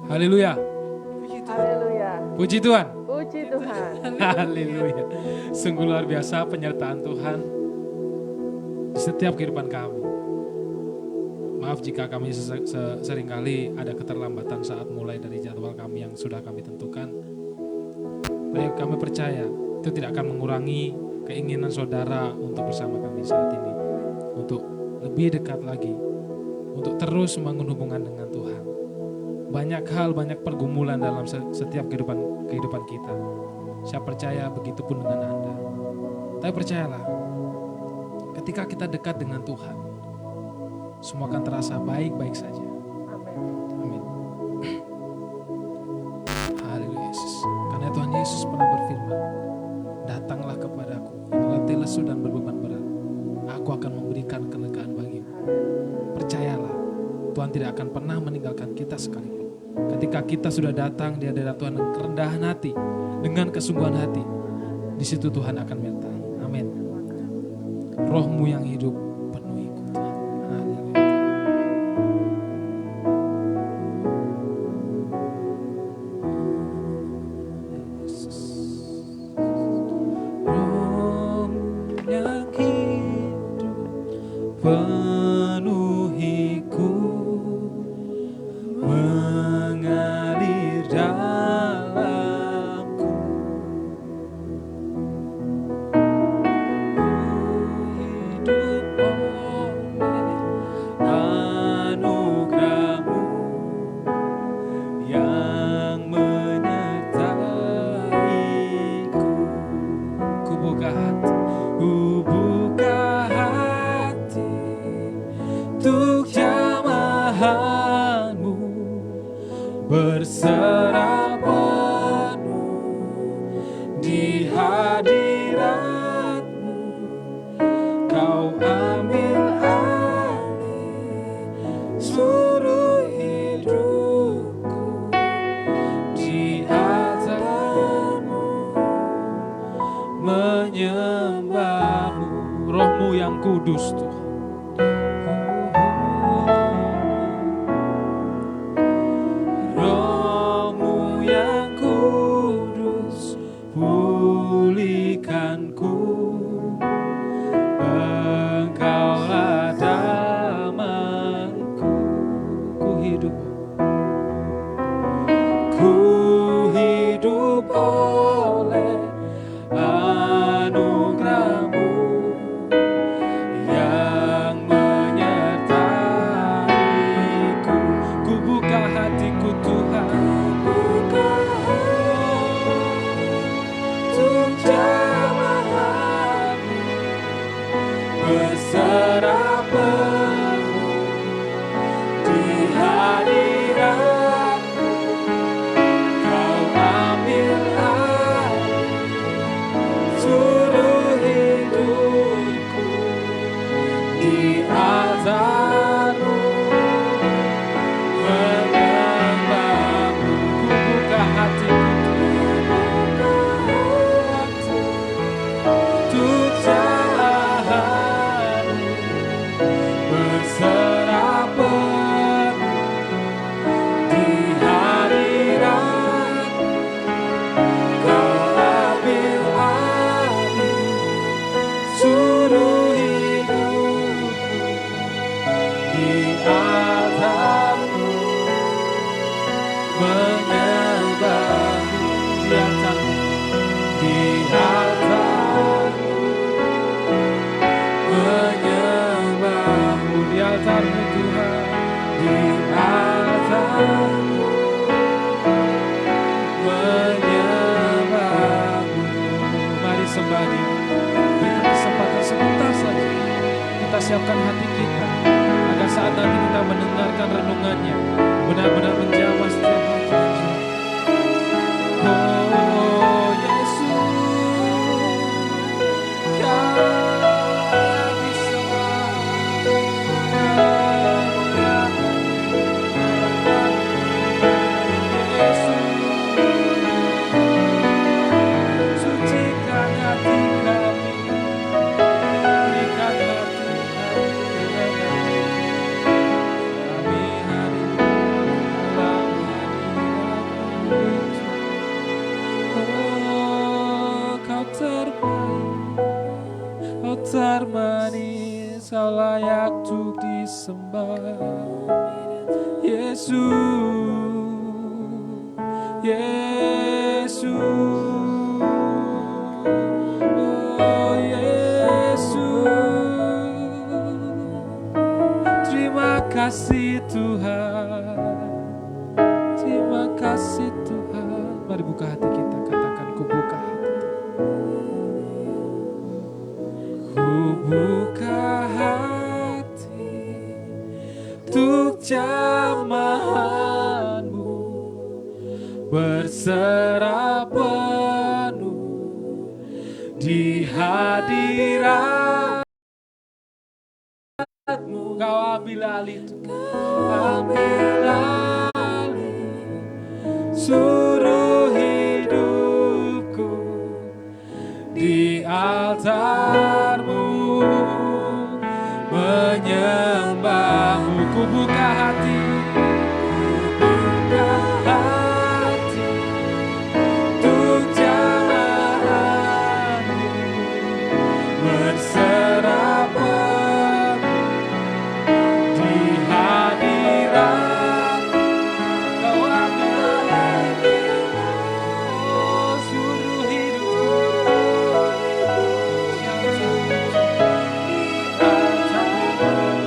Haleluya. Haleluya. Puji Tuhan. Puji Tuhan. Haleluya. Sungguh luar biasa penyertaan Tuhan di setiap kehidupan kami. Maaf jika kami seringkali ada keterlambatan saat mulai dari jadwal kami yang sudah kami tentukan. Tapi kami percaya itu tidak akan mengurangi keinginan saudara untuk bersama kami saat ini. Untuk lebih dekat lagi. Untuk terus membangun hubungan dengan Tuhan. Banyak hal, banyak pergumulan dalam setiap kehidupan kita. Saya percaya begitu pun dengan Anda. Tapi percayalah, ketika kita dekat dengan Tuhan, semua akan terasa baik-baik saja. Amin. Haleluya Yesus. Karena Tuhan Yesus pernah berfirman, datanglah kepadaku yang letih lesu dan berbeban berat. Aku akan memberikan kelegaan bagimu. Percayalah, Tuhan tidak akan pernah meninggalkan kita sekalipun. Ketika kita sudah datang di hadirat Tuhan dengan kerendahan hati, dengan kesungguhan hati, di situ Tuhan akan menyertai. Amin. Roh-Mu yang hidup penuhiku Tuhan. Haleluya. Yesus. Roh-Mu yang hidup penuhiku, mengalir dalamku. Hidup oleh anugerah-Mu yang menyertaiku. Ku buka hati untuk jamahan-Mu, berserah penuh di hadirat-Mu. Kau ambil alih seluruh hidupku, di atas-Mu menyembah-Mu. Roh-Mu yang kudus Tuhan. Roh-Mu yang kudus, pulihkanku. Engkaulah damaiku. Ku hidup oleh anugerah-Mu yang menyertaiku. Ku buka hatiku Tuhan, untuk jamahan-Mu, berserah penuh di hadirat-Mu. Kau ambil alih seluruh hidupku, di atas-Mu menyembah-Mu. Ku buka hatiku untuk jamahan-Mu, berserah penuh di hadirat-Mu. Kau ambil alih seluruh hidupku, di atas-Mu menyembah-Mu. Di atas-Mu, di atas-Mu menyembah-Mu. Di altar-Mu Tuhan, di atas-Mu menyembah-Mu. Mari sembah Dia. Berikan kesempatan sebentar saja. Kita siapkan hati kita agar saat nanti kita mendengarkan renungannya benar-benar menjamah setiap hati. Oh Yesus, Kau bisa sucikan hati kami, berikan hati kami. Kami hari Kau layak untuk disembah. Yesus, Yesus, oh Yesus. Terima kasih Tuhan, terima kasih Tuhan. Mari buka hati kita, katakan ku buka hati. Ku buka hati untuk jamahanmu, berserah penuh di hadiratmu. Kau ambil alih Tuhan, ambil alih seluruh hidupku di altarmu, menyembahmu. Ku buka hati, buka hati untuk jamahanmu, berserah penuh di hadiratmu. Kau ambil alih, oh seluruh hidupku di altarmu,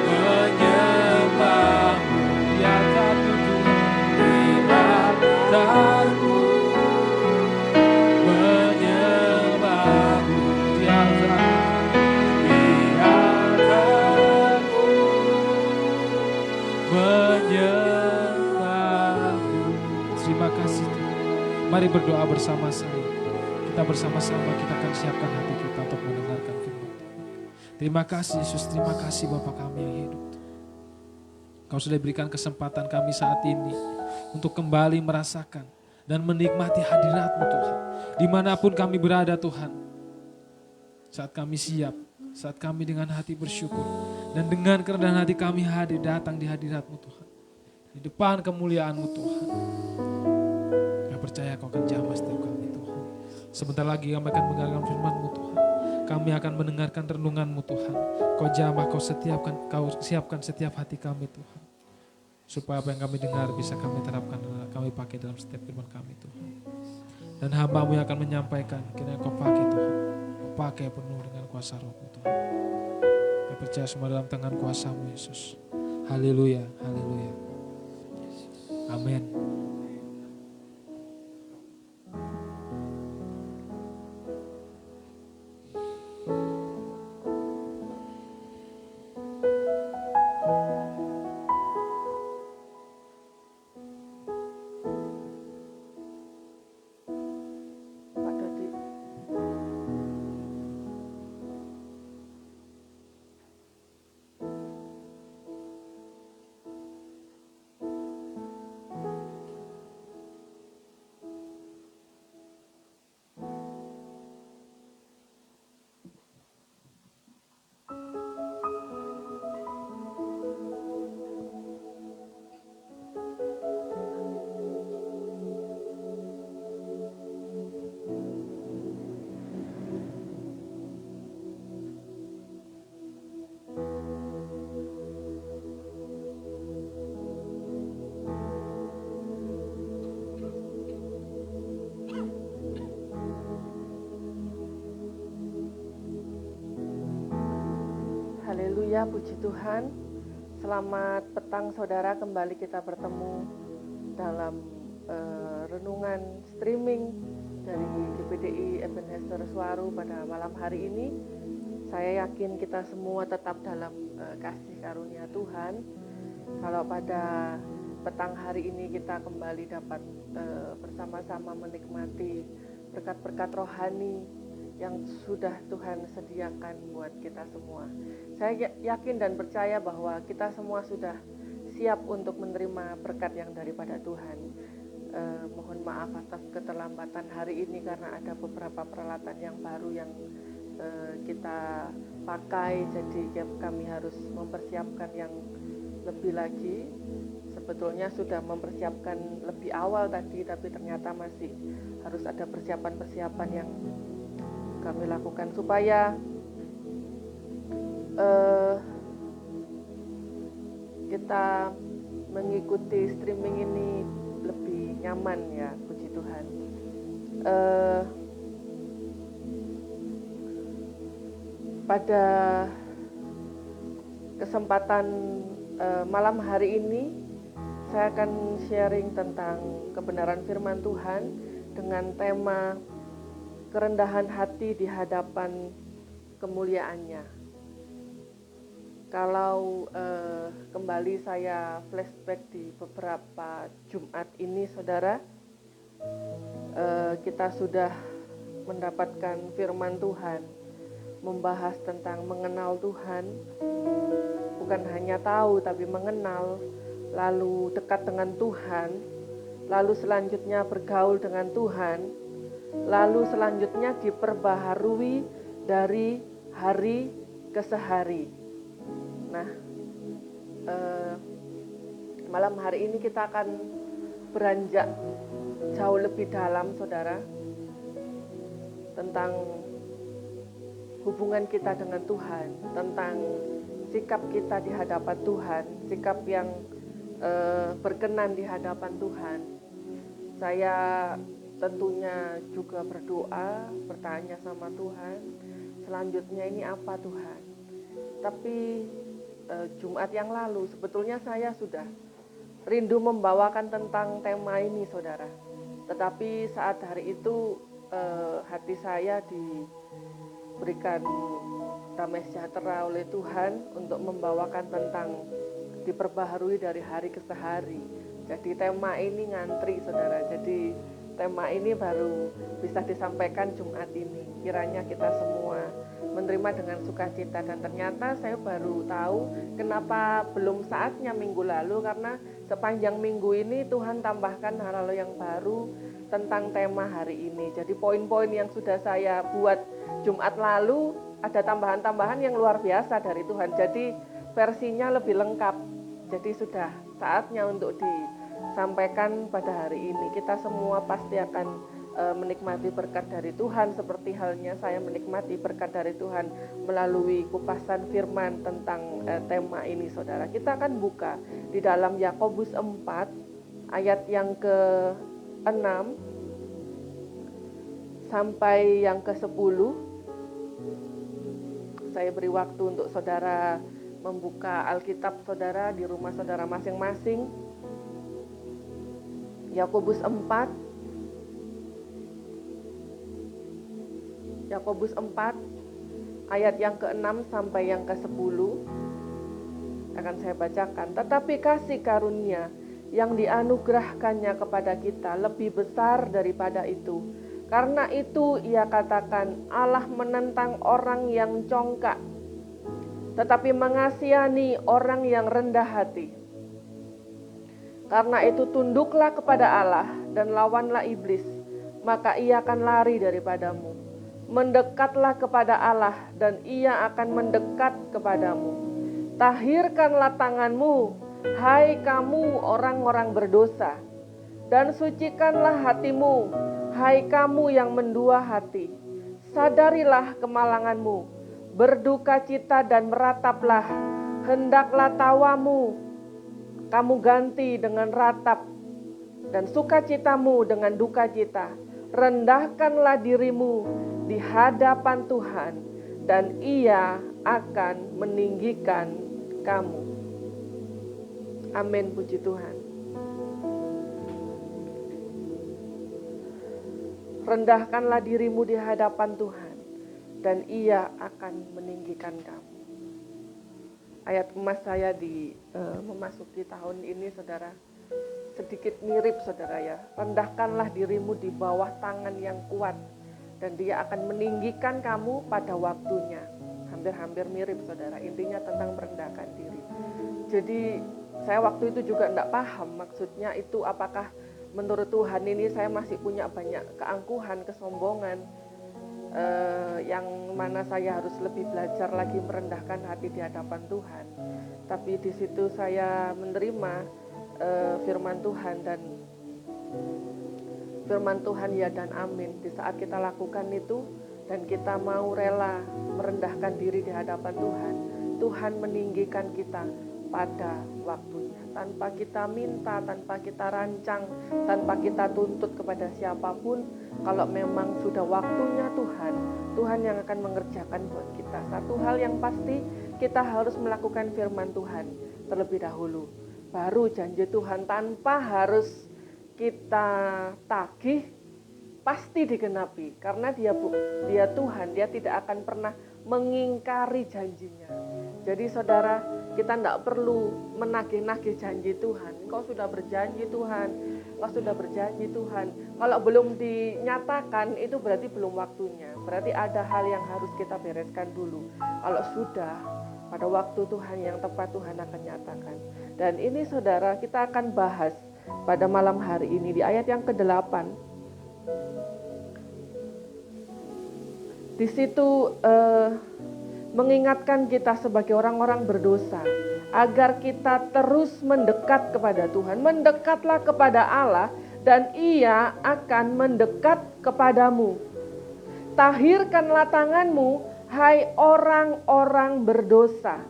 menyembahmu di altarmu, di altarmu, menyembahmu di altarmu, di altarmu, menyembahmu. Terima kasih Tuhan. Mari berdoa bersama saya. Kita bersama-sama kita akan siapkan hati kita untuk mendengarkan firman Tuhan. Terima kasih Yesus, terima kasih Bapa kami yang hidup. Kau sudah berikan kesempatan kami saat ini untuk kembali merasakan dan menikmati hadirat-Mu Tuhan. Dimanapun kami berada Tuhan, saat kami siap, saat kami dengan hati bersyukur dan dengan kerendahan hati kami hadir datang di hadirat-Mu Tuhan. Di depan kemuliaan-Mu Tuhan. Kami percaya Kau akan jamah setiap kami Tuhan. Sebentar lagi kami akan mendengarkan firman-Mu Tuhan. Kami akan mendengarkan renungan-Mu Tuhan. Kau jamah, Kau siapkan setiap hati kami Tuhan. Supaya apa yang kami dengar bisa kami terapkan, kami pakai dalam setiap firman kami Tuhan. Dan hamba-Mu yang akan menyampaikan, kiranya Kau pakai Tuhan. Kau pakai penuh dengan kuasa Roh-Mu Tuhan. Kami percaya semua dalam tangan kuasa-Mu Yesus. Haleluya, haleluya. Amin. Pak Dodi. Haleluya, puji Tuhan. Selamat petang saudara, kembali kita bertemu dalam renungan streaming dari GPDI Ebenezer Suwaru pada malam hari ini. Saya yakin kita semua tetap dalam kasih karunia Tuhan. Kalau pada petang hari ini kita kembali dapat bersama-sama menikmati berkat-berkat rohani yang sudah Tuhan sediakan buat kita semua. Saya yakin dan percaya bahwa kita semua sudah siap untuk menerima berkat yang daripada Tuhan. Mohon maaf atas keterlambatan hari ini karena ada beberapa peralatan yang baru yang kita pakai, jadi kami harus mempersiapkan yang lebih lagi. Sebetulnya sudah mempersiapkan lebih awal tadi, tapi ternyata masih harus ada persiapan-persiapan yang kami lakukan supaya eh, kita mengikuti streaming ini lebih nyaman ya, puji Tuhan. Pada kesempatan malam hari ini, saya akan sharing tentang kebenaran firman Tuhan dengan tema kerendahan hati di hadapan kemuliaannya. Kalau kembali saya flashback di beberapa Jumat ini, saudara, kita sudah mendapatkan firman Tuhan, membahas tentang mengenal Tuhan, bukan hanya tahu tapi mengenal, lalu dekat dengan Tuhan, lalu selanjutnya bergaul dengan Tuhan, lalu selanjutnya diperbaharui dari hari ke hari. Nah, malam hari ini kita akan beranjak jauh lebih dalam, saudara, tentang hubungan kita dengan Tuhan, tentang sikap kita di hadapan Tuhan, sikap yang berkenan di hadapan Tuhan. Saya tentunya juga berdoa, bertanya sama Tuhan, selanjutnya ini apa Tuhan? Tapi Jumat yang lalu sebetulnya saya sudah rindu membawakan tentang tema ini, saudara. Tetapi saat hari itu hati saya diberikan damai sejahtera oleh Tuhan untuk membawakan tentang diperbaharui dari hari ke hari. Jadi tema ini ngantri, saudara. Jadi tema ini baru bisa disampaikan Jumat ini. Kiranya kita semua menerima dengan sukacita, dan ternyata saya baru tahu kenapa belum saatnya minggu lalu, karena sepanjang minggu ini Tuhan tambahkan hal-hal yang baru tentang tema hari ini. Jadi poin-poin yang sudah saya buat Jumat lalu ada tambahan-tambahan yang luar biasa dari Tuhan. Jadi versinya lebih lengkap. Jadi sudah saatnya untuk disampaikan pada hari ini. Kita semua pasti akan menikmati berkat dari Tuhan, seperti halnya saya menikmati berkat dari Tuhan melalui kupasan firman tentang tema ini, saudara. Kita akan buka di dalam Yakobus 4 ayat yang ke-6 sampai yang ke-10. Saya beri waktu untuk saudara membuka Alkitab saudara di rumah saudara masing-masing. Yakobus 4 ayat yang ke-6 sampai yang ke-10 akan saya bacakan. Tetapi kasih karunia yang dianugerahkannya kepada kita lebih besar daripada itu. Karena itu ia katakan, Allah menentang orang yang congkak, tetapi mengasihani orang yang rendah hati. Karena itu tunduklah kepada Allah dan lawanlah iblis, maka ia akan lari daripadamu. Mendekatlah kepada Allah dan ia akan mendekat kepadamu. Tahirkanlah tanganmu, hai kamu orang-orang berdosa, dan sucikanlah hatimu, hai kamu yang mendua hati. Sadarilah kemalanganmu, berdukacita dan merataplah. Hendaklah tawamu kamu ganti dengan ratap, dan sukacitamu dengan dukacita. Rendahkanlah dirimu di hadapan Tuhan, dan Ia akan meninggikan kamu. Amin, puji Tuhan. Rendahkanlah dirimu di hadapan Tuhan, dan Ia akan meninggikan kamu. Ayat emas saya di memasuki tahun ini, saudara, sedikit mirip, saudara ya. Rendahkanlah dirimu di bawah tangan yang kuat, dan Dia akan meninggikan kamu pada waktunya. Hampir-hampir mirip, saudara. Intinya tentang merendahkan diri. Jadi saya waktu itu juga tidak paham maksudnya itu, apakah menurut Tuhan ini saya masih punya banyak keangkuhan, kesombongan, yang mana saya harus lebih belajar lagi merendahkan hati di hadapan Tuhan. Tapi di situ saya menerima firman Tuhan, dan firman Tuhan ya dan amin. Di saat kita lakukan itu dan kita mau rela merendahkan diri di hadapan Tuhan, Tuhan meninggikan kita pada waktunya. Tanpa kita minta, tanpa kita rancang, tanpa kita tuntut kepada siapapun. Kalau memang sudah waktunya Tuhan, Tuhan yang akan mengerjakan buat kita. Satu hal yang pasti, kita harus melakukan firman Tuhan terlebih dahulu. Baru janji Tuhan tanpa harus kita tagih, pasti digenapi. Karena dia Tuhan, dia tidak akan pernah mengingkari janjinya. Jadi saudara, kita tidak perlu menagih-nagih janji Tuhan. Engkau sudah berjanji Tuhan, engkau sudah berjanji Tuhan. Kalau belum dinyatakan, itu berarti belum waktunya. Berarti ada hal yang harus kita bereskan dulu. Kalau sudah, pada waktu Tuhan yang tepat Tuhan akan nyatakan. Dan ini saudara, kita akan bahas pada malam hari ini di ayat yang ke-8. Di situ mengingatkan kita sebagai orang-orang berdosa agar kita terus mendekat kepada Tuhan. Mendekatlah kepada Allah dan Ia akan mendekat kepadamu. Tahirkanlah tanganmu, hai orang-orang berdosa.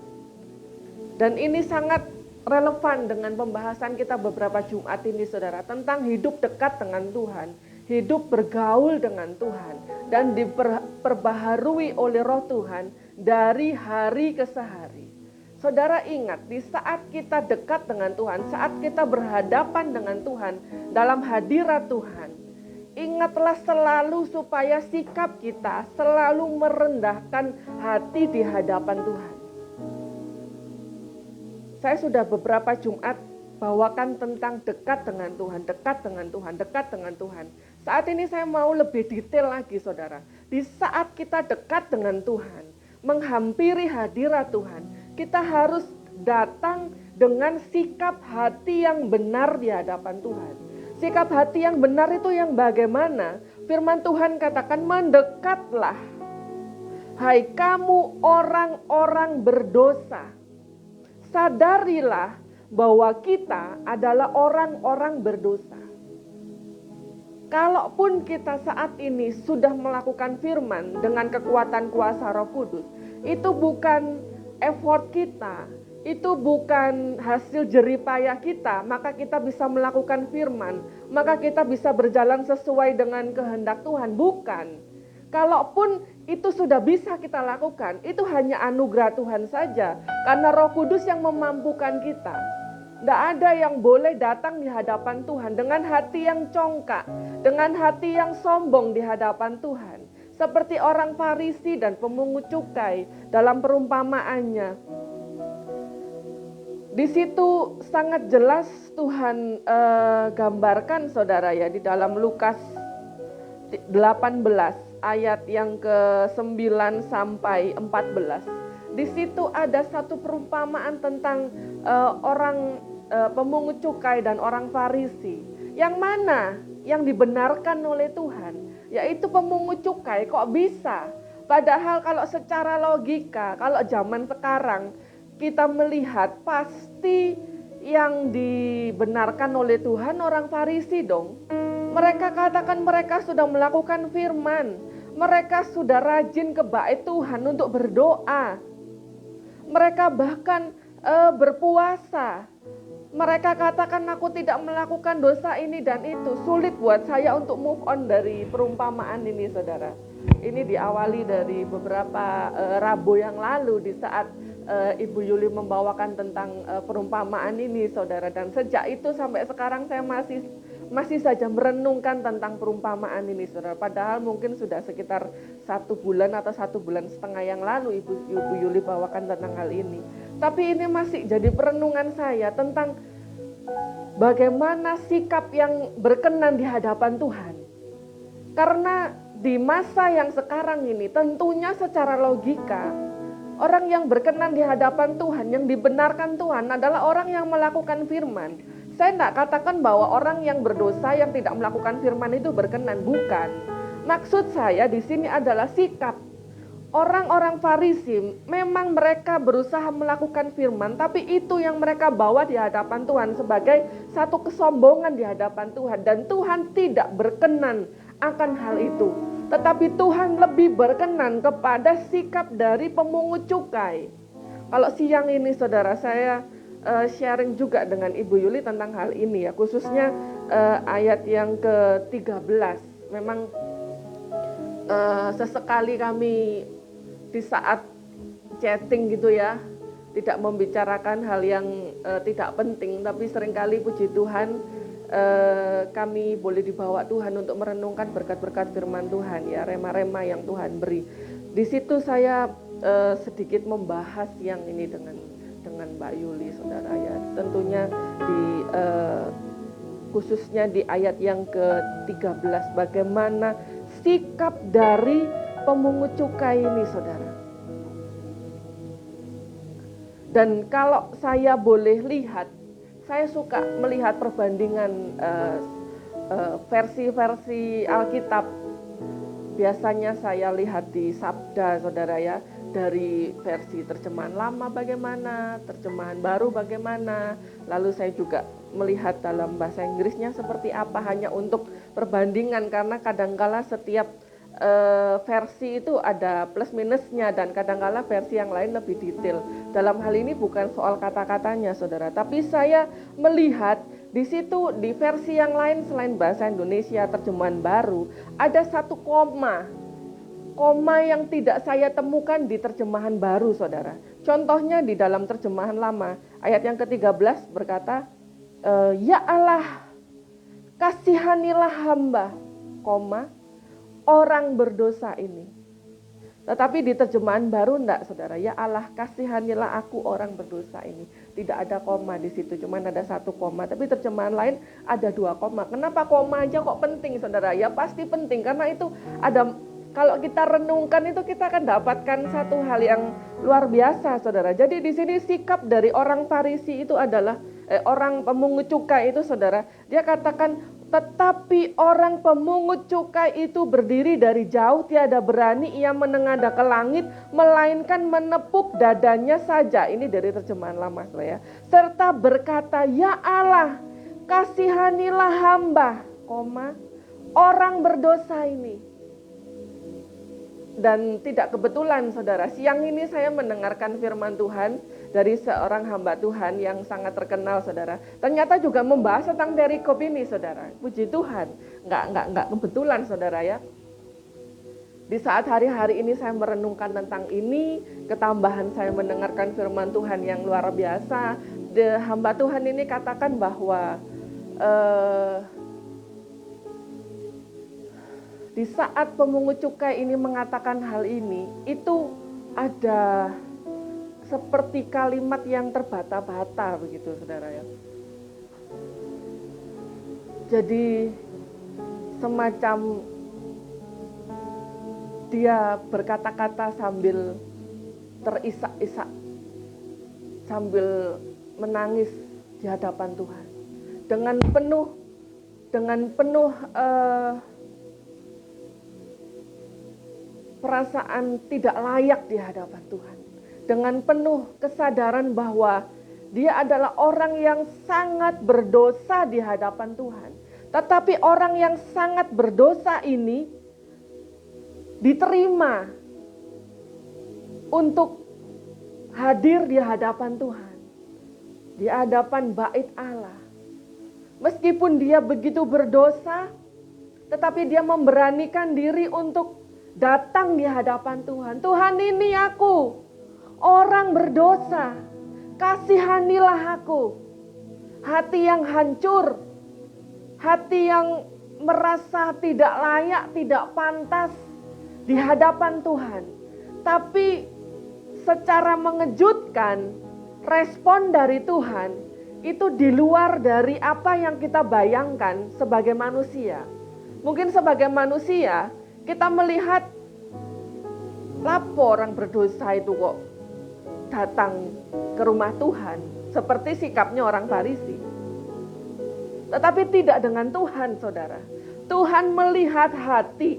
Dan ini sangat relevan dengan pembahasan kita beberapa Jumat ini saudara, tentang hidup dekat dengan Tuhan, hidup bergaul dengan Tuhan, dan diperbaharui oleh Roh Tuhan dari hari ke hari. Saudara ingat, di saat kita dekat dengan Tuhan, saat kita berhadapan dengan Tuhan dalam hadirat Tuhan, ingatlah selalu supaya sikap kita selalu merendahkan hati di hadapan Tuhan. Saya sudah beberapa Jumat bawakan tentang dekat dengan Tuhan, dekat dengan Tuhan, dekat dengan Tuhan. Saat ini saya mau lebih detail lagi saudara. Di saat kita dekat dengan Tuhan, menghampiri hadirat Tuhan, kita harus datang dengan sikap hati yang benar di hadapan Tuhan. Sikap hati yang benar itu yang bagaimana? Firman Tuhan katakan, mendekatlah, hai kamu orang-orang berdosa. Sadarilah bahwa kita adalah orang-orang berdosa. Kalaupun kita saat ini sudah melakukan firman dengan kekuatan kuasa Roh Kudus, itu bukan effort kita, itu bukan hasil jeripayah kita, maka kita bisa melakukan firman, maka kita bisa berjalan sesuai dengan kehendak Tuhan. Bukan. Kalaupun itu sudah bisa kita lakukan, itu hanya anugerah Tuhan saja, karena Roh Kudus yang memampukan kita. Tidak ada yang boleh datang di hadapan Tuhan dengan hati yang congkak, dengan hati yang sombong di hadapan Tuhan. Seperti orang Farisi dan pemungut cukai dalam perumpamaannya. Di situ sangat jelas Tuhan gambarkan saudara ya, di dalam Lukas 18 ayat yang ke-9 sampai 14. Di situ ada satu perumpamaan tentang orang pemungut cukai dan orang Farisi. Yang mana yang dibenarkan oleh Tuhan? Yaitu pemungut cukai. Kok bisa? Padahal kalau secara logika, kalau zaman sekarang kita melihat pasti yang dibenarkan oleh Tuhan orang Farisi dong. Mereka katakan mereka sudah melakukan firman. Mereka sudah rajin ke bait Tuhan untuk berdoa. Mereka bahkan berpuasa. Mereka katakan aku tidak melakukan dosa ini dan itu. Sulit buat saya untuk move on dari perumpamaan ini saudara. Ini diawali dari beberapa Rabu yang lalu di saat Ibu Yuli membawakan tentang perumpamaan ini saudara. Dan sejak itu sampai sekarang saya masih saja merenungkan tentang perumpamaan ini saudara. Padahal mungkin sudah sekitar 1 bulan atau 1,5 bulan yang lalu Ibu Yuli bawakan tentang hal ini. Tapi ini masih jadi perenungan saya tentang bagaimana sikap yang berkenan di hadapan Tuhan. Karena di masa yang sekarang ini tentunya secara logika orang yang berkenan di hadapan Tuhan, yang dibenarkan Tuhan adalah orang yang melakukan firman. Saya tidak katakan bahwa orang yang berdosa yang tidak melakukan firman itu berkenan, bukan. Maksud saya di sini adalah sikap. Orang-orang Farisi memang mereka berusaha melakukan firman, tapi itu yang mereka bawa di hadapan Tuhan sebagai satu kesombongan di hadapan Tuhan. Dan Tuhan tidak berkenan akan hal itu. Tetapi Tuhan lebih berkenan kepada sikap dari pemungut cukai. Kalau siang ini saudara, saya sharing juga dengan Ibu Yuli tentang hal ini ya, khususnya ayat yang ke-13. Memang sesekali kami di saat chatting gitu ya, tidak membicarakan hal yang tidak penting, tapi seringkali puji Tuhan kami boleh dibawa Tuhan untuk merenungkan berkat-berkat firman Tuhan ya, rema-rema yang Tuhan beri. Di situ saya sedikit membahas yang ini dengan Mbak Yuli saudara ya. Tentunya di khususnya di ayat yang ke-13, bagaimana sikap dari pemungut cukai ini saudara. Dan kalau saya boleh lihat, saya suka melihat perbandingan versi-versi Alkitab. Biasanya saya lihat di Sabda saudara ya, dari versi terjemahan lama bagaimana, terjemahan baru bagaimana, lalu saya juga melihat dalam bahasa Inggrisnya seperti apa, hanya untuk perbandingan karena kadangkala setiap versi itu ada plus minusnya dan kadangkala versi yang lain lebih detail. Dalam hal ini bukan soal kata-katanya saudara, tapi saya melihat di situ di versi yang lain selain bahasa Indonesia terjemahan baru ada satu koma yang tidak saya temukan di terjemahan baru saudara. Contohnya di dalam terjemahan lama ayat yang ke-13 berkata, ya Allah kasihanilah hamba, orang berdosa ini. Tetapi di terjemahan baru enggak saudara, ya Allah kasihanilah aku orang berdosa ini. Tidak ada koma di situ, cuman ada satu koma. Tapi terjemahan lain ada 2 koma. Kenapa koma aja kok penting saudara? Ya pasti penting karena itu ada, kalau kita renungkan itu kita akan dapatkan satu hal yang luar biasa saudara. Jadi di sini sikap dari orang Farisi itu adalah orang pemungut cukai itu saudara, dia katakan, tetapi orang pemungut cukai itu berdiri dari jauh, tiada berani ia menengadah ke langit, melainkan menepuk dadanya saja. Ini dari terjemahan lama ya. Serta berkata, ya Allah kasihanilah hamba, orang berdosa ini. Dan tidak kebetulan saudara, siang ini saya mendengarkan firman Tuhan dari seorang hamba Tuhan yang sangat terkenal saudara. Ternyata juga membahas tentang perikop ini saudara. Puji Tuhan, nggak kebetulan saudara ya. Di saat hari-hari ini saya merenungkan tentang ini, ketambahan saya mendengarkan firman Tuhan yang luar biasa. Hamba Tuhan ini katakan bahwa di saat pemungut cukai ini mengatakan hal ini, itu ada seperti kalimat yang terbata-bata begitu saudara ya. Jadi semacam dia berkata-kata sambil terisak-isak, sambil menangis di hadapan Tuhan. Dengan penuh perasaan tidak layak di hadapan Tuhan. Dengan penuh kesadaran bahwa dia adalah orang yang sangat berdosa di hadapan Tuhan. Tetapi orang yang sangat berdosa ini diterima untuk hadir di hadapan Tuhan. Di hadapan bait Allah. Meskipun dia begitu berdosa, tetapi dia memberanikan diri untuk datang di hadapan Tuhan. Tuhan, ini aku, orang berdosa, kasihanilah aku. Hati yang hancur, hati yang merasa tidak layak, tidak pantas di hadapan Tuhan. Tapi secara mengejutkan, respon dari Tuhan itu di luar dari apa yang kita bayangkan sebagai manusia. Mungkin sebagai manusia, kita melihat lapor orang berdosa itu kok datang ke rumah Tuhan. Seperti sikapnya orang Farisi. Tetapi tidak dengan Tuhan saudara. Tuhan melihat hati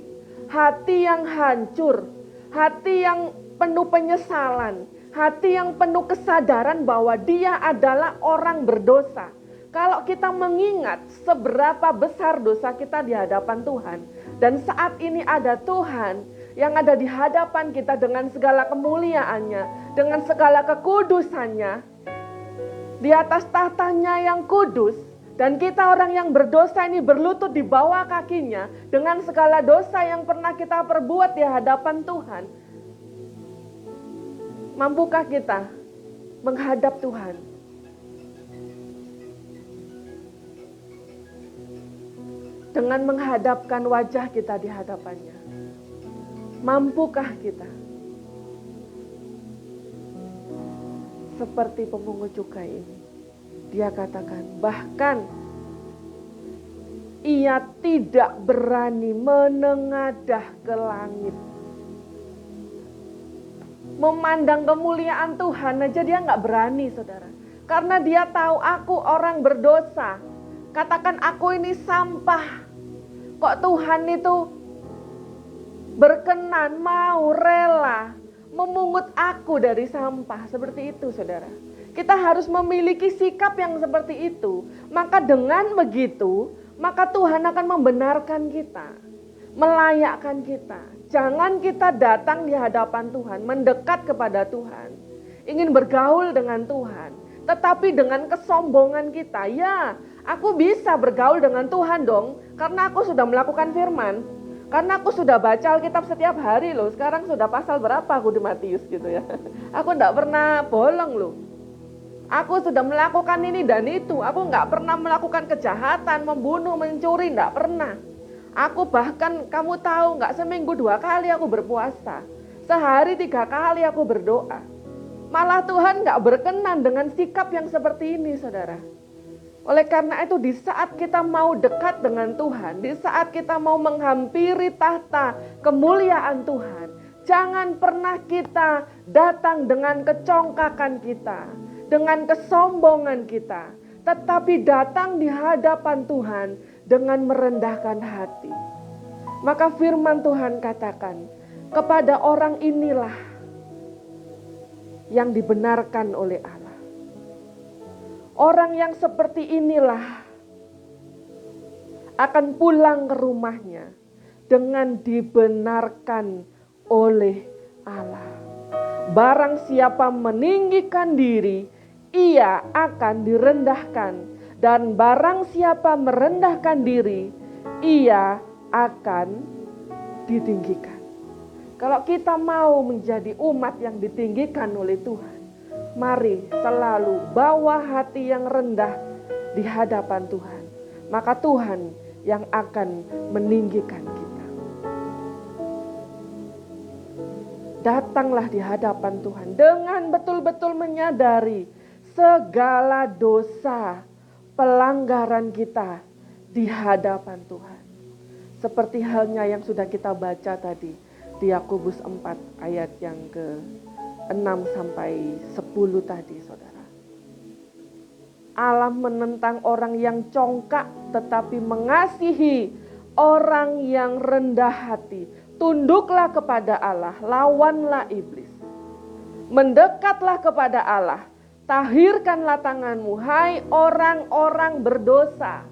yang hancur, hati yang penuh penyesalan, hati yang penuh kesadaran bahwa dia adalah orang berdosa. Kalau kita mengingat seberapa besar dosa kita di hadapan Tuhan, dan saat ini ada Tuhan yang ada di hadapan kita dengan segala kemuliaannya, dengan segala kekudusannya, di atas tahtanya yang kudus, dan kita orang yang berdosa ini berlutut di bawah kakinya dengan segala dosa yang pernah kita perbuat di hadapan Tuhan. Mampukah kita menghadap Tuhan? Dengan menghadapkan wajah kita di hadapannya. Mampukah kita? Seperti pemungut cukai ini. Dia katakan, bahkan ia tidak berani menengadah ke langit. Memandang kemuliaan Tuhan aja dia nggak berani, saudara. Karena dia tahu aku orang berdosa. Katakan aku ini sampah. Kok Tuhan itu berkenan, mau, rela memungut aku dari sampah. Seperti itu, saudara. Kita harus memiliki sikap yang seperti itu. Maka dengan begitu, maka Tuhan akan membenarkan kita, melayakkan kita. Jangan kita datang di hadapan Tuhan, mendekat kepada Tuhan, ingin bergaul dengan Tuhan, tetapi dengan kesombongan kita. Ya, aku bisa bergaul dengan Tuhan dong, karena aku sudah melakukan firman. Karena aku sudah baca Alkitab setiap hari loh. Sekarang sudah pasal berapa aku di Matius gitu ya. Aku enggak pernah bolong loh. Aku sudah melakukan ini dan itu. Aku enggak pernah melakukan kejahatan, membunuh, mencuri, enggak pernah. Aku bahkan kamu tahu enggak, seminggu 2 kali aku berpuasa. Sehari 3 kali aku berdoa. Malah Tuhan enggak berkenan dengan sikap yang seperti ini, saudara. Oleh karena itu di saat kita mau dekat dengan Tuhan, di saat kita mau menghampiri tahta kemuliaan Tuhan, jangan pernah kita datang dengan kecongkakan kita, dengan kesombongan kita, tetapi datang di hadapan Tuhan dengan merendahkan hati. Maka firman Tuhan katakan, kepada orang inilah yang dibenarkan oleh Allah. Orang yang seperti inilah akan pulang ke rumahnya dengan dibenarkan oleh Allah. Barang siapa meninggikan diri, ia akan direndahkan. Dan barang siapa merendahkan diri, ia akan ditinggikan. Kalau kita mau menjadi umat yang ditinggikan oleh Tuhan, mari selalu bawa hati yang rendah di hadapan Tuhan. Maka Tuhan yang akan meninggikan kita. Datanglah di hadapan Tuhan dengan betul-betul menyadari segala dosa, pelanggaran kita di hadapan Tuhan. Seperti halnya yang sudah kita baca tadi di Yakobus 4 ayat yang ke-6 sampai 10 tadi, saudara. Allah menentang orang yang congkak tetapi mengasihi orang yang rendah hati. Tunduklah kepada Allah, lawanlah iblis. Mendekatlah kepada Allah, tahirkanlah tanganmu, hai orang-orang berdosa.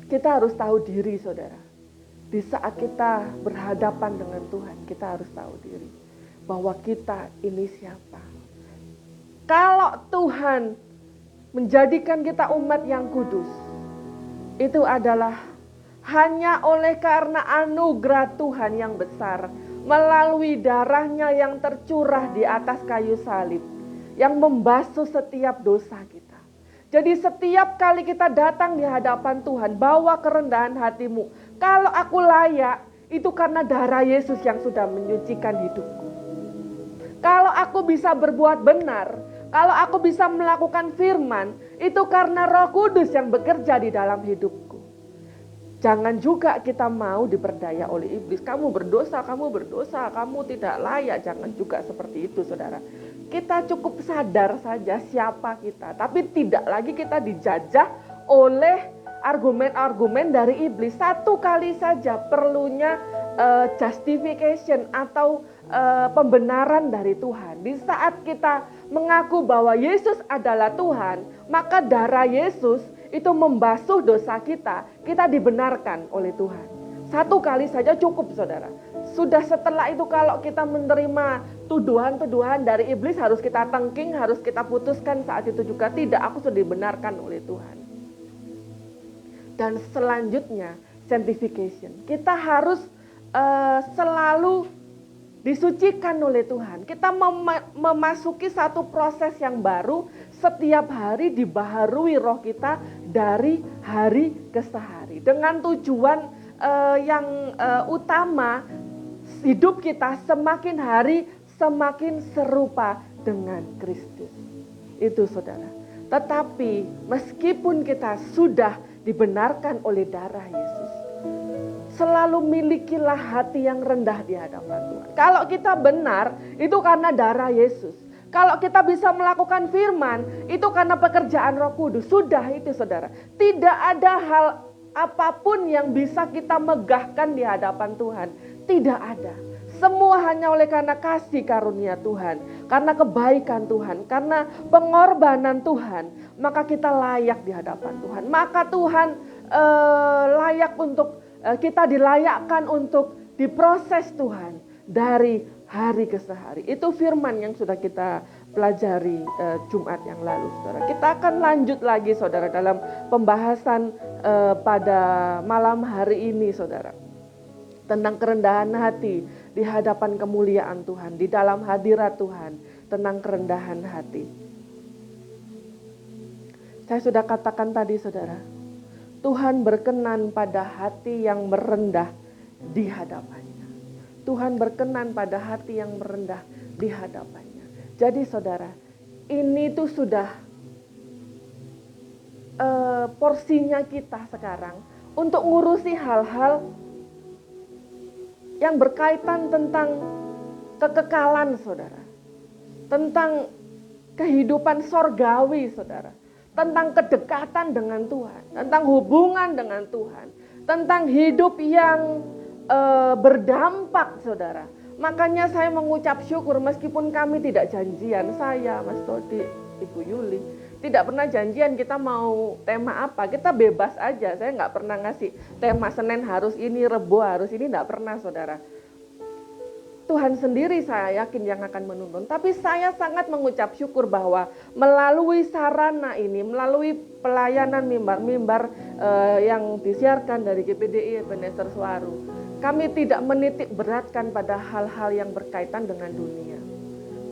Kita harus tahu diri, saudara. Di saat kita berhadapan dengan Tuhan, kita harus tahu diri bahwa kita ini siapa. Kalau Tuhan menjadikan kita umat yang kudus, itu adalah hanya oleh karena anugerah Tuhan yang besar, melalui darahnya yang tercurah di atas kayu salib, yang membasuh setiap dosa kita. Jadi setiap kali kita datang di hadapan Tuhan, bawa kerendahan hatimu. Kalau aku layak, itu karena darah Yesus yang sudah menyucikan hidupku. Kalau aku bisa berbuat benar, kalau aku bisa melakukan firman, itu karena Roh Kudus yang bekerja di dalam hidupku. Jangan juga kita mau diperdaya oleh iblis. Kamu berdosa, kamu tidak layak. Jangan juga seperti itu, saudara. Kita cukup sadar saja siapa kita. Tapi tidak lagi kita dijajah oleh argumen-argumen dari iblis. Satu kali saja perlunya justification atau pembenaran dari Tuhan. Di saat kita mengaku bahwa Yesus adalah Tuhan, maka darah Yesus itu membasuh dosa kita. Kita dibenarkan oleh Tuhan. Satu kali saja cukup, saudara. sudah setelah itu kalau kita menerima tuduhan-tuduhan dari iblis harus kita tengking, harus kita putuskan saat itu juga. Tidak, aku sudah dibenarkan oleh Tuhan. Dan selanjutnya sanctification. Kita harus selalu disucikan oleh Tuhan. Kita memasuki satu proses yang baru, setiap hari dibaharui roh kita dari hari ke hari. Dengan tujuan yang utama, hidup kita semakin hari semakin serupa dengan Kristus. Itu saudara. Tetapi meskipun kita sudah dibenarkan oleh darah Yesus, selalu milikilah hati yang rendah di hadapan Tuhan. Kalau kita benar, itu karena darah Yesus. Kalau kita bisa melakukan firman, itu karena pekerjaan Roh Kudus. Sudah itu saudara. Tidak ada hal apapun yang bisa kita megahkan di hadapan Tuhan. Tidak ada. Semua hanya oleh karena kasih karunia Tuhan. Karena kebaikan Tuhan. Karena pengorbanan Tuhan. Maka kita layak di hadapan Tuhan. Maka Tuhan layak untuk, kita dilayakkan untuk diproses Tuhan. Dari hari ke hari. Itu firman yang sudah kita pelajari Jumat yang lalu, saudara. Kita akan lanjut lagi, saudara, dalam pembahasan pada malam hari ini, saudara. Tentang kerendahan hati di hadapan kemuliaan Tuhan, di dalam hadirat Tuhan, tentang kerendahan hati. Saya sudah katakan tadi, saudara, Tuhan berkenan pada hati yang merendah di hadapannya. Tuhan berkenan pada hati yang merendah di hadapannya. Jadi saudara, ini tuh sudah porsinya kita sekarang untuk ngurusi hal-hal yang berkaitan tentang kekekalan, saudara. Tentang kehidupan sorgawi, saudara. Tentang kedekatan dengan Tuhan. Tentang hubungan dengan Tuhan. Tentang hidup yang berdampak, saudara. Makanya saya mengucap syukur meskipun kami tidak janjian, saya, Mas Dodi, Ibu Yuli, tidak pernah janjian kita mau tema apa, kita bebas aja. Saya nggak pernah ngasih tema Senin harus ini, Rebo harus ini, nggak pernah, saudara. Tuhan sendiri saya yakin yang akan menuntun. Tapi saya sangat mengucap syukur bahwa melalui sarana ini, melalui pelayanan mimbar-mimbar yang disiarkan dari GPDI Ebenezer Suwaru, kami tidak menitik beratkan pada hal-hal yang berkaitan dengan dunia.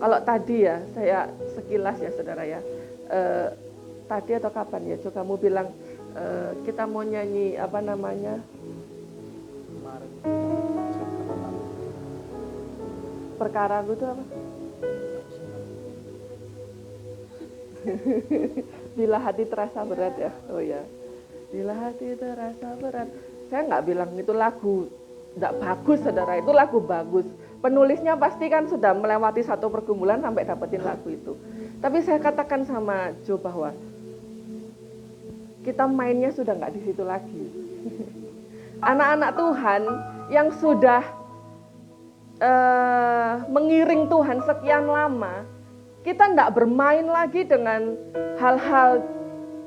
Kalau tadi ya, saya sekilas ya saudara ya, tadi atau kapan ya, Jo kamu bilang kita mau nyanyi apa namanya? Perkara itu apa? Bila hati terasa berat ya, oh ya. Bila hati terasa berat. Saya nggak bilang itu lagu nggak bagus, saudara. Itu lagu bagus. Penulisnya pasti kan sudah melewati satu pergumulan sampai dapetin lagu itu. Tapi saya katakan sama Jo bahwa kita mainnya sudah nggak di situ lagi. Anak-anak Tuhan yang sudah mengiring Tuhan sekian lama, kita tidak bermain lagi dengan hal-hal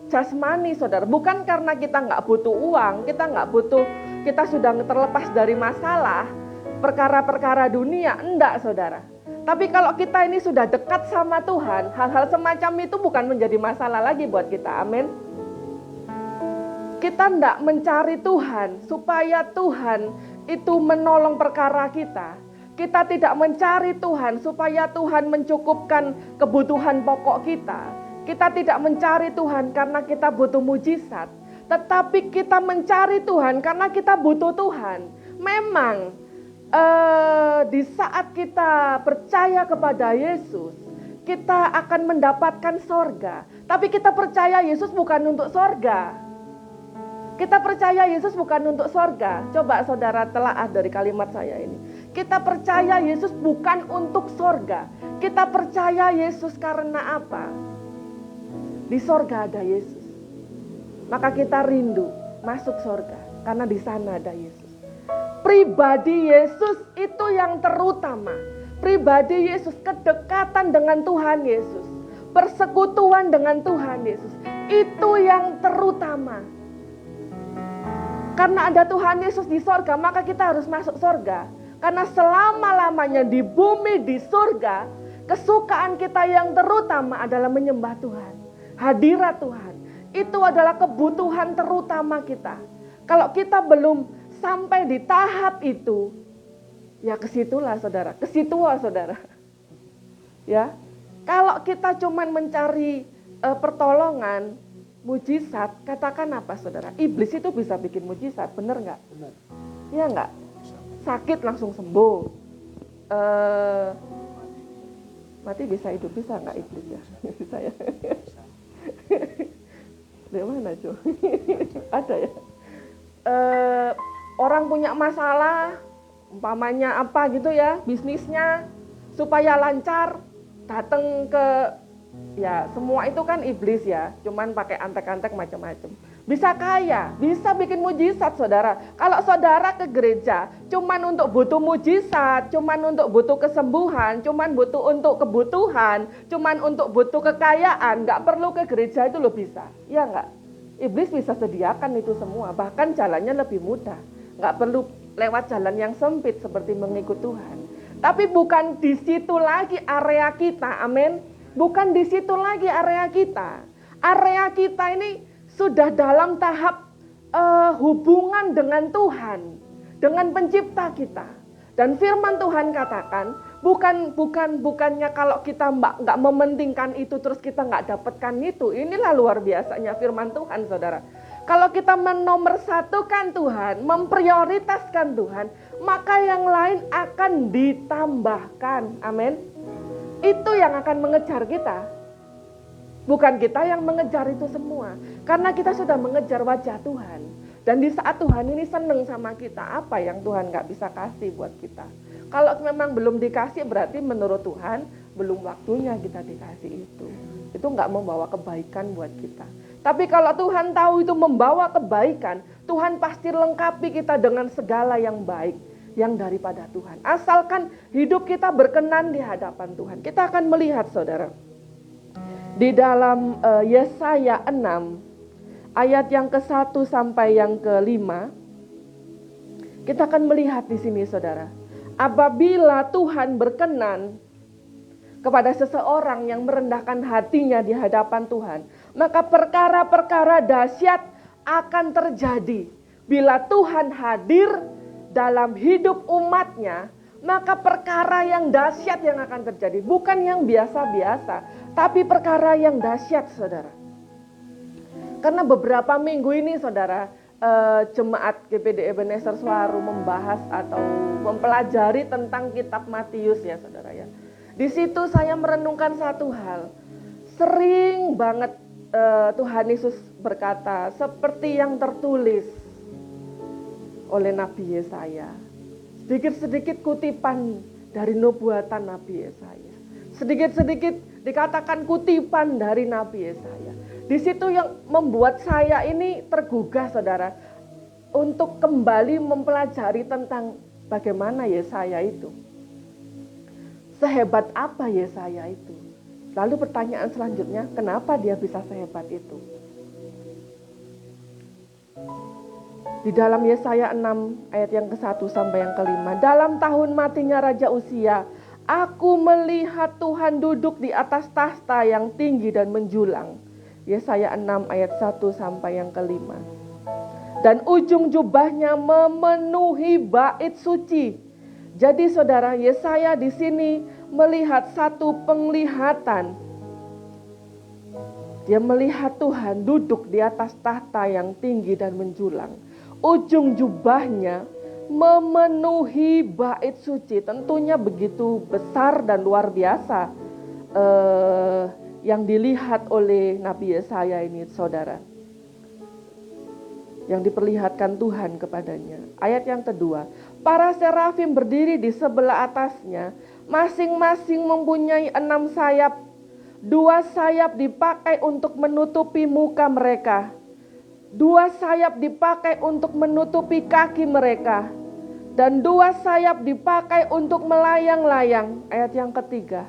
jasmani, saudara. Bukan karena kita nggak butuh uang, kita sudah terlepas dari masalah, perkara-perkara dunia, enggak, saudara. Tapi kalau kita ini sudah dekat sama Tuhan, hal-hal semacam itu bukan menjadi masalah lagi buat kita, amin. Kita enggak mencari Tuhan supaya Tuhan itu menolong perkara kita. Kita tidak mencari Tuhan supaya Tuhan mencukupkan kebutuhan pokok kita. Kita tidak mencari Tuhan karena kita butuh mujizat. Tetapi kita mencari Tuhan karena kita butuh Tuhan. Memang di saat kita percaya kepada Yesus, kita akan mendapatkan sorga. Tapi kita percaya Yesus bukan untuk sorga. Kita percaya Yesus bukan untuk sorga. Coba saudara telaah dari kalimat saya ini. Kita percaya Yesus bukan untuk sorga. Kita percaya Yesus karena apa? Di sorga ada Yesus. Maka kita rindu masuk sorga. Karena di sana ada Yesus. Pribadi Yesus itu yang terutama. Pribadi Yesus, kedekatan dengan Tuhan Yesus. Persekutuan dengan Tuhan Yesus. Itu yang terutama. Karena ada Tuhan Yesus di sorga, maka kita harus masuk sorga. Karena selama-lamanya di bumi, di surga, kesukaan kita yang terutama adalah menyembah Tuhan. Hadirat Tuhan. Itu adalah kebutuhan terutama kita. Kalau kita belum sampai di tahap itu, ya kesitulah saudara, saudara. Ya, kalau kita cuman mencari pertolongan, mujizat, katakan apa saudara? Iblis itu bisa bikin mujizat, bener nggak? Benar. Iya nggak? Sakit langsung sembuh. Mati bisa hidup, bisa nggak iblis ya? Bisa ya? Dari mana cuy? Ada ya? Orang punya masalah, umpamanya apa gitu ya, bisnisnya supaya lancar, datang ke, ya semua itu kan iblis ya, cuman pakai antek-antek macam-macam. Bisa kaya, bisa bikin mujizat saudara. Kalau saudara ke gereja cuman untuk butuh mujizat, cuman untuk butuh kesembuhan, cuman butuh untuk kebutuhan, cuman untuk butuh kekayaan, nggak perlu ke gereja itu lo bisa, ya nggak? Iblis bisa sediakan itu semua, bahkan jalannya lebih mudah. Nggak perlu lewat jalan yang sempit seperti mengikut Tuhan. Tapi bukan di situ lagi area kita, amin. Bukan di situ lagi area kita. Area kita ini sudah dalam tahap hubungan dengan Tuhan, dengan pencipta kita. Dan firman Tuhan katakan, bukannya kalau kita nggak mementingkan itu terus kita nggak dapatkan itu. Inilah luar biasanya firman Tuhan saudara. Kalau kita menomorsatukan Tuhan, memprioritaskan Tuhan, maka yang lain akan ditambahkan. Amin. Itu yang akan mengejar kita. Bukan kita yang mengejar itu semua. Karena kita sudah mengejar wajah Tuhan. Dan di saat Tuhan ini senang sama kita, apa yang Tuhan gak bisa kasih buat kita. Kalau memang belum dikasih, berarti menurut Tuhan, belum waktunya kita dikasih itu. Itu gak membawa kebaikan buat kita. Tapi kalau Tuhan tahu itu membawa kebaikan, Tuhan pasti lengkapi kita dengan segala yang baik. Yang daripada Tuhan. Asalkan hidup kita berkenan di hadapan Tuhan. Kita akan melihat saudara. Di dalam Yesaya 6 ayat yang ke-1 sampai yang ke-5, kita akan melihat di sini saudara. Apabila Tuhan berkenan kepada seseorang yang merendahkan hatinya di hadapan Tuhan, maka perkara-perkara dahsyat akan terjadi. Bila Tuhan hadir dalam hidup umatnya, maka perkara yang dahsyat yang akan terjadi. Bukan yang biasa-biasa, tapi perkara yang dahsyat saudara. Karena beberapa minggu ini saudara, jemaat GPD Ebenezer Suwaru membahas atau mempelajari tentang kitab Matius ya saudara ya. Di situ saya merenungkan satu hal. Sering banget Tuhan Yesus berkata seperti yang tertulis oleh Nabi Yesaya. Sedikit-sedikit kutipan dari nubuatan Nabi Yesaya. Sedikit-sedikit dikatakan kutipan dari Nabi Yesaya. Di situ yang membuat saya ini tergugah saudara. Untuk kembali mempelajari tentang bagaimana Yesaya itu. Sehebat apa Yesaya itu. Lalu pertanyaan selanjutnya, kenapa dia bisa sehebat itu? Di dalam Yesaya 6 ayat yang ke-1 sampai yang ke-5. Dalam tahun matinya Raja Uzia, aku melihat Tuhan duduk di atas tahta yang tinggi dan menjulang. Yesaya 6 ayat 1 sampai yang ke-5. Dan ujung jubahnya memenuhi bait suci. Jadi saudara, Yesaya di sini melihat satu penglihatan. Dia melihat Tuhan duduk di atas tahta yang tinggi dan menjulang. Ujung jubahnya memenuhi bait suci. Tentunya begitu besar dan luar biasa yang dilihat oleh Nabi Yesaya ini saudara. Yang diperlihatkan Tuhan kepadanya. Ayat yang kedua. Para serafim berdiri di sebelah atasnya. Masing-masing mempunyai 6 sayap. 2 sayap dipakai untuk menutupi muka mereka. 2 sayap dipakai untuk menutupi kaki mereka. Dan 2 sayap dipakai untuk melayang-layang. Ayat yang ketiga.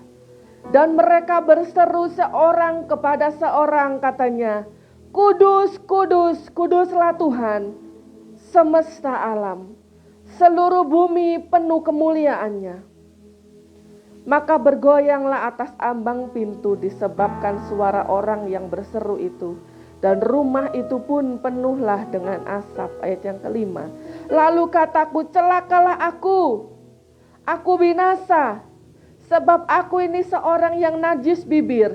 Dan mereka berseru seorang kepada seorang katanya, Kudus, kudus, kuduslah Tuhan semesta alam. seluruh bumi penuh kemuliaannya. Maka bergoyanglah atas ambang pintu disebabkan suara orang yang berseru itu. Dan rumah itu pun penuhlah dengan asap. Ayat yang kelima. Lalu kataku, celakalah aku binasa. Sebab aku ini seorang yang najis bibir.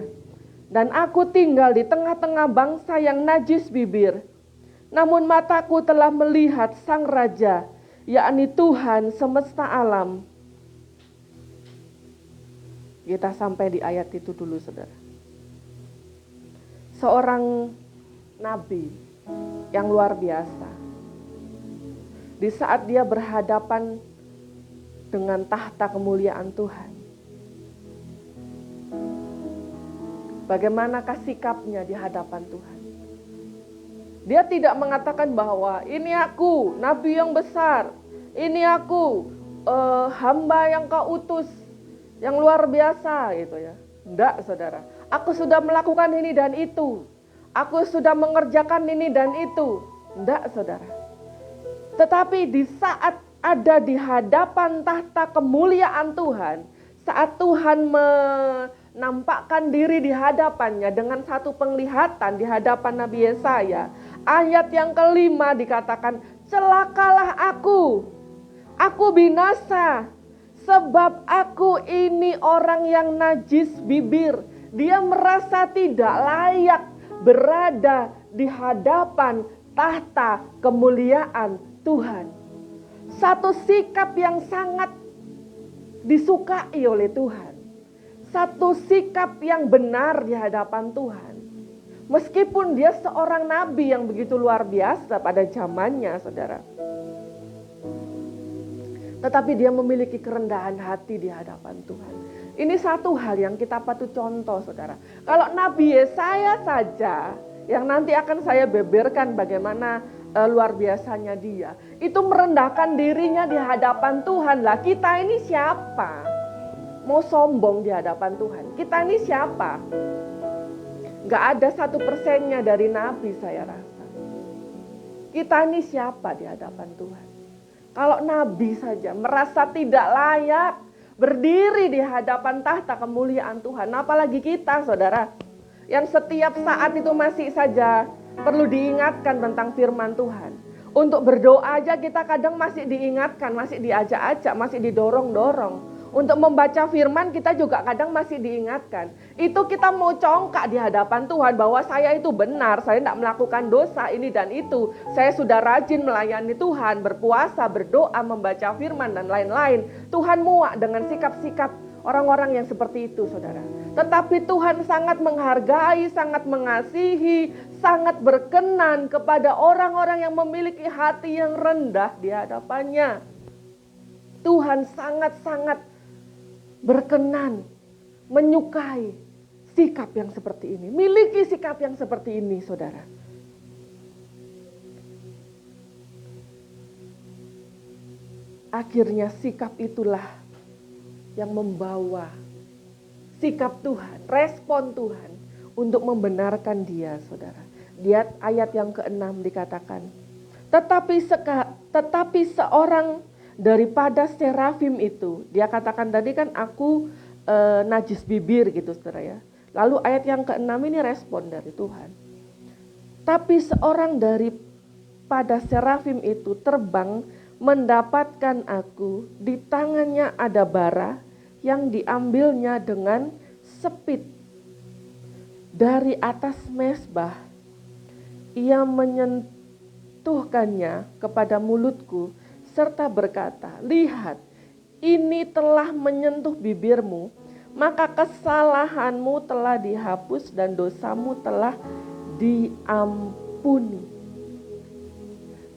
Dan aku tinggal di tengah-tengah bangsa yang najis bibir. Namun mataku telah melihat Sang Raja, yakni Tuhan semesta alam. Kita sampai di ayat itu dulu, saudara. Seorang nabi yang luar biasa. Di saat dia berhadapan dengan tahta kemuliaan Tuhan, bagaimanakah sikapnya di hadapan Tuhan? Dia tidak mengatakan bahwa ini aku, nabi yang besar. Ini aku, hamba yang kau utus, yang luar biasa gitu ya. Enggak, saudara. Aku sudah melakukan ini dan itu. Aku sudah mengerjakan ini dan itu. Enggak, saudara. Tetapi di saat ada di hadapan tahta kemuliaan Tuhan, saat Tuhan menampakkan diri di hadapannya dengan satu penglihatan di hadapan Nabi Yesaya, ayat yang kelima dikatakan, celakalah aku binasa, sebab aku ini orang yang najis bibir. Dia merasa tidak layak berada di hadapan tahta kemuliaan Tuhan. Satu sikap yang sangat disukai oleh Tuhan. Satu sikap yang benar di hadapan Tuhan. Meskipun dia seorang nabi yang begitu luar biasa pada zamannya, saudara. Tetapi dia memiliki kerendahan hati di hadapan Tuhan. Ini satu hal yang kita patut contoh, saudara. Kalau Nabi Yesaya saja, yang nanti akan saya beberkan bagaimana luar biasanya dia. Itu merendahkan dirinya di hadapan Tuhan. Lah, kita ini siapa? Mau sombong di hadapan Tuhan. Kita ini siapa? Gak ada 1% dari Nabi, saya rasa. Kita ini siapa di hadapan Tuhan? Kalau Nabi saja merasa tidak layak berdiri di hadapan tahta kemuliaan Tuhan, apalagi kita, saudara, yang setiap saat itu masih saja perlu diingatkan tentang firman Tuhan. Untuk berdoa aja kita kadang masih diingatkan, masih diajak-ajak, masih didorong-dorong. Untuk membaca firman kita juga kadang masih diingatkan. Itu kita mau congkak di hadapan Tuhan bahwa saya itu benar, saya tidak melakukan dosa ini dan itu. Saya sudah rajin melayani Tuhan, berpuasa, berdoa, membaca firman dan lain-lain. Tuhan muak dengan sikap-sikap orang-orang yang seperti itu, saudara. Tetapi Tuhan sangat menghargai, sangat mengasihi, sangat berkenan kepada orang-orang yang memiliki hati yang rendah di hadapannya. Tuhan sangat-sangat berkenan, menyukai sikap yang seperti ini. Miliki sikap yang seperti ini, saudara. Akhirnya sikap itulah yang membawa sikap Tuhan, respon Tuhan untuk membenarkan dia, saudara. Lihat ayat yang ke-6 dikatakan, tetapi seorang daripada serafim itu, dia katakan tadi kan aku najis bibir gitu, saudara ya. Lalu ayat yang ke-6 ini respon dari Tuhan. Tapi seorang daripada serafim itu terbang mendapatkan aku, di tangannya ada bara yang diambilnya dengan sepit dari atas mezbah. Ia menyentuhkannya kepada mulutku serta berkata, lihat, ini telah menyentuh bibirmu, maka kesalahanmu telah dihapus dan dosamu telah diampuni.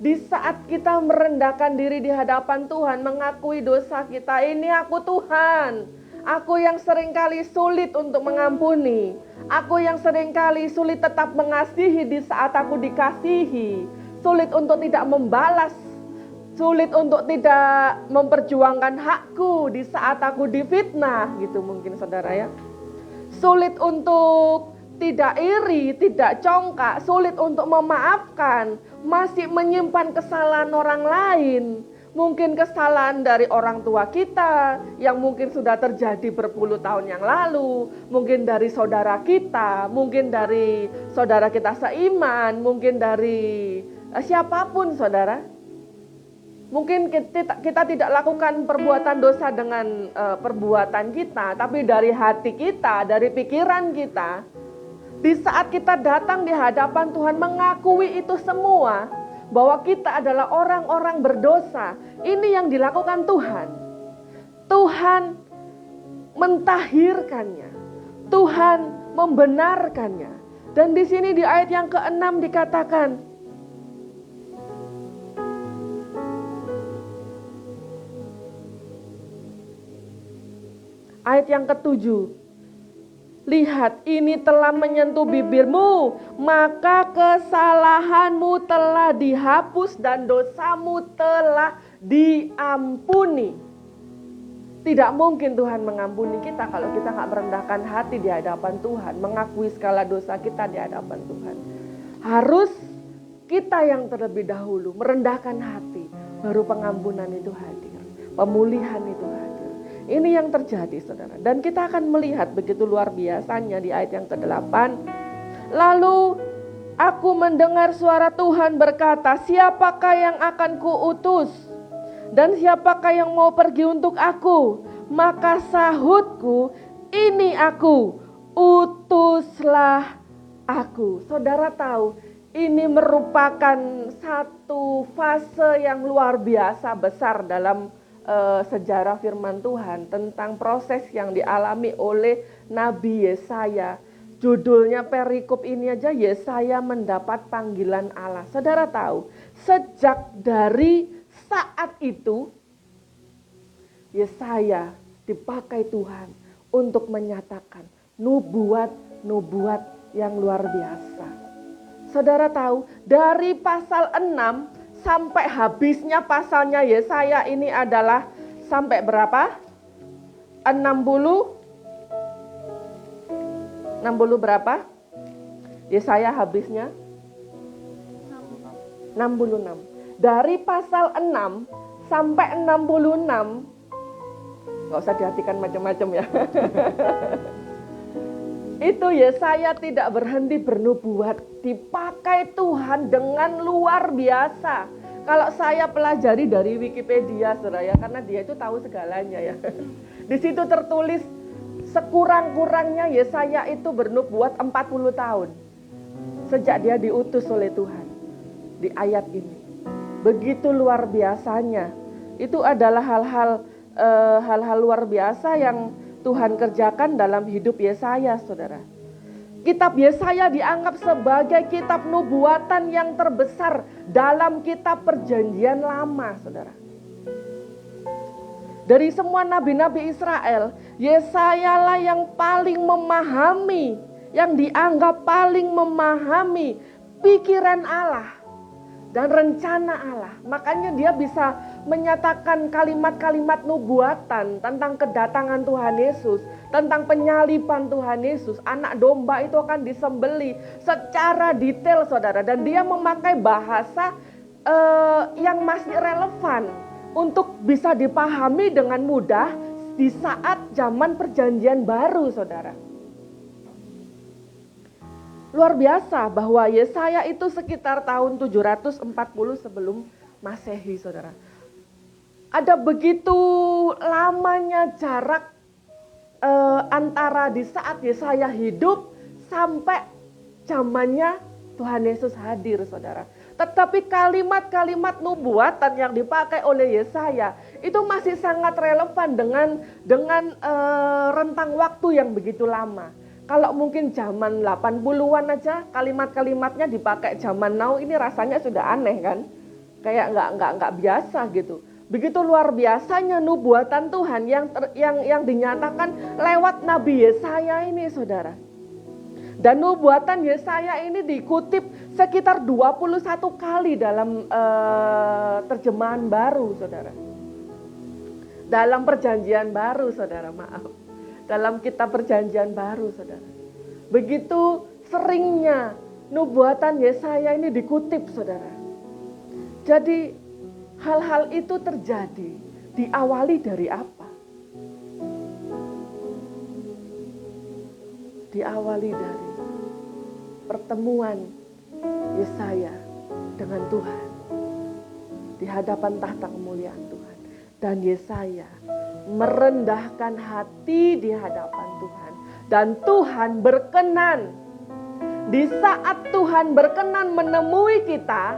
Di saat kita merendahkan diri di hadapan Tuhan, mengakui dosa kita, ini aku Tuhan, aku yang seringkali sulit untuk mengampuni, aku yang seringkali sulit tetap mengasihi di saat aku dikasihi, sulit untuk tidak membalas, sulit untuk tidak memperjuangkan hakku di saat aku difitnah, gitu mungkin saudara ya. Sulit untuk tidak iri, tidak congkak, sulit untuk memaafkan, masih menyimpan kesalahan orang lain, mungkin kesalahan dari orang tua kita yang mungkin sudah terjadi berpuluh tahun yang lalu, mungkin dari saudara kita, mungkin dari saudara kita seiman, mungkin dari siapapun saudara. Mungkin kita tidak lakukan perbuatan dosa dengan perbuatan kita, tapi dari hati kita, dari pikiran kita. Di saat kita datang di hadapan Tuhan mengakui itu semua, bahwa kita adalah orang-orang berdosa. Ini yang dilakukan Tuhan. Tuhan mentahirkannya. Tuhan membenarkannya. Dan di sini di ayat yang ke-6 dikatakan, ayat yang ke-7, lihat, ini telah menyentuh bibirmu, maka kesalahanmu telah dihapus dan dosamu telah diampuni. Tidak mungkin Tuhan mengampuni kita kalau kita nggak merendahkan hati di hadapan Tuhan, mengakui segala dosa kita di hadapan Tuhan. Harus kita yang terlebih dahulu merendahkan hati, baru pengampunan itu hadir, pemulihan itu hadir. Ini yang terjadi saudara. Dan kita akan melihat begitu luar biasanya di ayat yang ke-8. Lalu aku mendengar suara Tuhan berkata, siapakah yang akan kuutus? Dan siapakah yang mau pergi untuk aku? Maka sahutku, ini aku, utuslah aku. Saudara tahu, ini merupakan satu fase yang luar biasa besar dalam sejarah firman Tuhan tentang proses yang dialami oleh Nabi Yesaya. Judulnya perikop ini aja, Yesaya mendapat panggilan Allah. Saudara tahu, sejak dari saat itu Yesaya dipakai Tuhan untuk menyatakan nubuat-nubuat yang luar biasa. Saudara tahu, dari pasal 6 sampai habisnya pasalnya Yesaya ini adalah sampai berapa? 60 berapa? Yesaya habisnya 66. Dari pasal 6 sampai 66, nggak usah diartikan macam-macam ya. Itu Yesaya tidak berhenti bernubuat, dipakai Tuhan dengan luar biasa. Kalau saya pelajari dari Wikipedia, saudara ya, karena dia itu tahu segalanya ya. Di situ tertulis sekurang-kurangnya Yesaya itu bernubuat 40 tahun. Sejak dia diutus oleh Tuhan. Di ayat ini. Begitu luar biasanya. Itu adalah hal-hal luar biasa yang Tuhan kerjakan dalam hidup Yesaya, saudara. Kitab Yesaya dianggap sebagai kitab nubuatan yang terbesar dalam kitab perjanjian lama, saudara. Dari semua nabi-nabi Israel, Yesaya lah yang paling memahami, yang dianggap paling memahami pikiran Allah dan rencana Allah. Makanya dia bisa menyatakan kalimat-kalimat nubuatan tentang kedatangan Tuhan Yesus, tentang penyaliban Tuhan Yesus. Anak domba itu akan disembeli secara detail, saudara. Dan dia memakai bahasa yang masih relevan untuk bisa dipahami dengan mudah di saat zaman perjanjian baru, saudara. Luar biasa bahwa Yesaya itu sekitar tahun 740 sebelum Masehi, saudara. Ada begitu lamanya jarak antara di saat Yesaya hidup sampai zamannya Tuhan Yesus hadir, saudara. Tetapi kalimat-kalimat nubuatan yang dipakai oleh Yesaya itu masih sangat relevan dengan rentang waktu yang begitu lama. Kalau mungkin zaman 80-an aja kalimat-kalimatnya dipakai zaman now, ini rasanya sudah aneh kan? Kayak nggak biasa gitu. Begitu luar biasanya nubuatan Tuhan yang dinyatakan lewat Nabi Yesaya ini, saudara. Dan nubuatan Yesaya ini dikutip sekitar 21 kali dalam terjemahan baru, saudara. Dalam perjanjian baru, saudara, maaf. Dalam kitab perjanjian baru, saudara. Begitu seringnya nubuatan Yesaya ini dikutip, saudara. Jadi hal-hal itu terjadi diawali dari apa? Diawali dari pertemuan Yesaya dengan Tuhan di hadapan tahta kemuliaan Tuhan. Dan Yesaya merendahkan hati di hadapan Tuhan. Dan Tuhan berkenan. Di saat Tuhan berkenan menemui kita,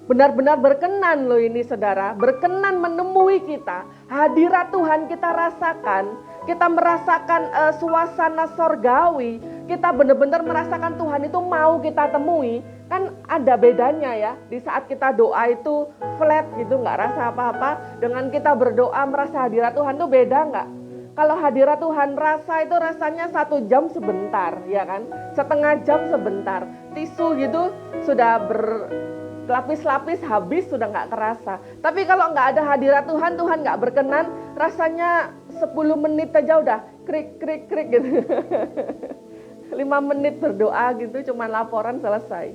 benar-benar berkenan loh ini saudara, berkenan menemui kita, hadirat Tuhan kita rasakan, kita merasakan suasana sorgawi, kita benar-benar merasakan Tuhan itu mau kita temui. Kan ada bedanya ya, di saat kita doa itu flat gitu, nggak rasa apa-apa, dengan kita berdoa merasa hadirat Tuhan itu beda nggak? Kalau hadirat Tuhan rasa itu rasanya 1 jam sebentar, ya kan? Setengah jam sebentar, tisu gitu sudah berlapis-lapis habis sudah nggak terasa. Tapi kalau nggak ada hadirat Tuhan, Tuhan nggak berkenan, rasanya 10 menit aja udah krik gitu. 5 menit berdoa gitu, cuman laporan selesai.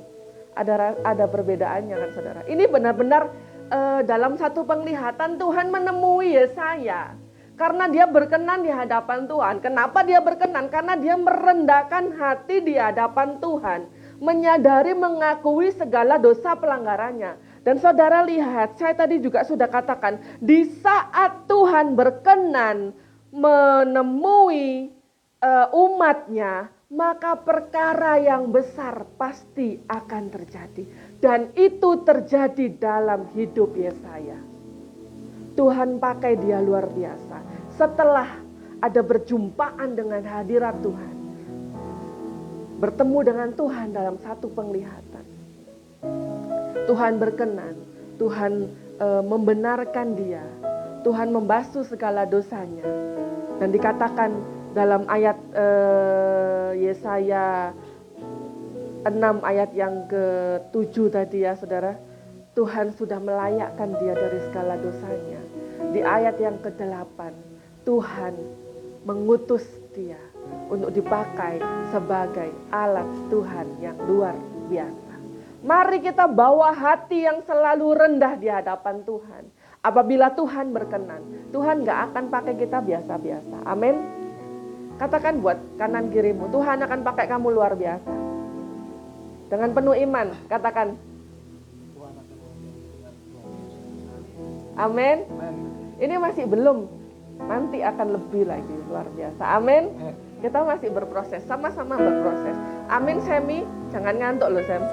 Ada perbedaannya kan saudara. Ini benar-benar dalam satu penglihatan Tuhan menemui Yesaya. Karena dia berkenan di hadapan Tuhan. Kenapa dia berkenan? Karena dia merendahkan hati di hadapan Tuhan. Menyadari, mengakui segala dosa pelanggarannya. Dan saudara lihat, saya tadi juga sudah katakan, di saat Tuhan berkenan menemui umatnya, maka perkara yang besar pasti akan terjadi. Dan itu terjadi dalam hidup Yesaya. Tuhan pakai dia luar biasa. Setelah ada berjumpaan dengan hadirat Tuhan, bertemu dengan Tuhan dalam satu penglihatan, Tuhan berkenan, Tuhan membenarkan dia, Tuhan membasuh segala dosanya. Dan dikatakan dalam ayat Yesaya 6 ayat yang ke-7 tadi ya saudara, Tuhan sudah melayakkan dia dari segala dosanya. Di ayat yang ke-8, Tuhan mengutus dia untuk dipakai sebagai alat Tuhan yang luar biasa. Mari kita bawa hati yang selalu rendah di hadapan Tuhan. Apabila Tuhan berkenan, Tuhan gak akan pakai kita biasa-biasa. Amin. Katakan buat kanan kirimu, Tuhan akan pakai kamu luar biasa. Dengan penuh iman, katakan. Amin. Ini masih belum, nanti akan lebih lagi luar biasa. Amin. Kita masih berproses, sama-sama berproses. Amin Semi, jangan ngantuk loh Sem.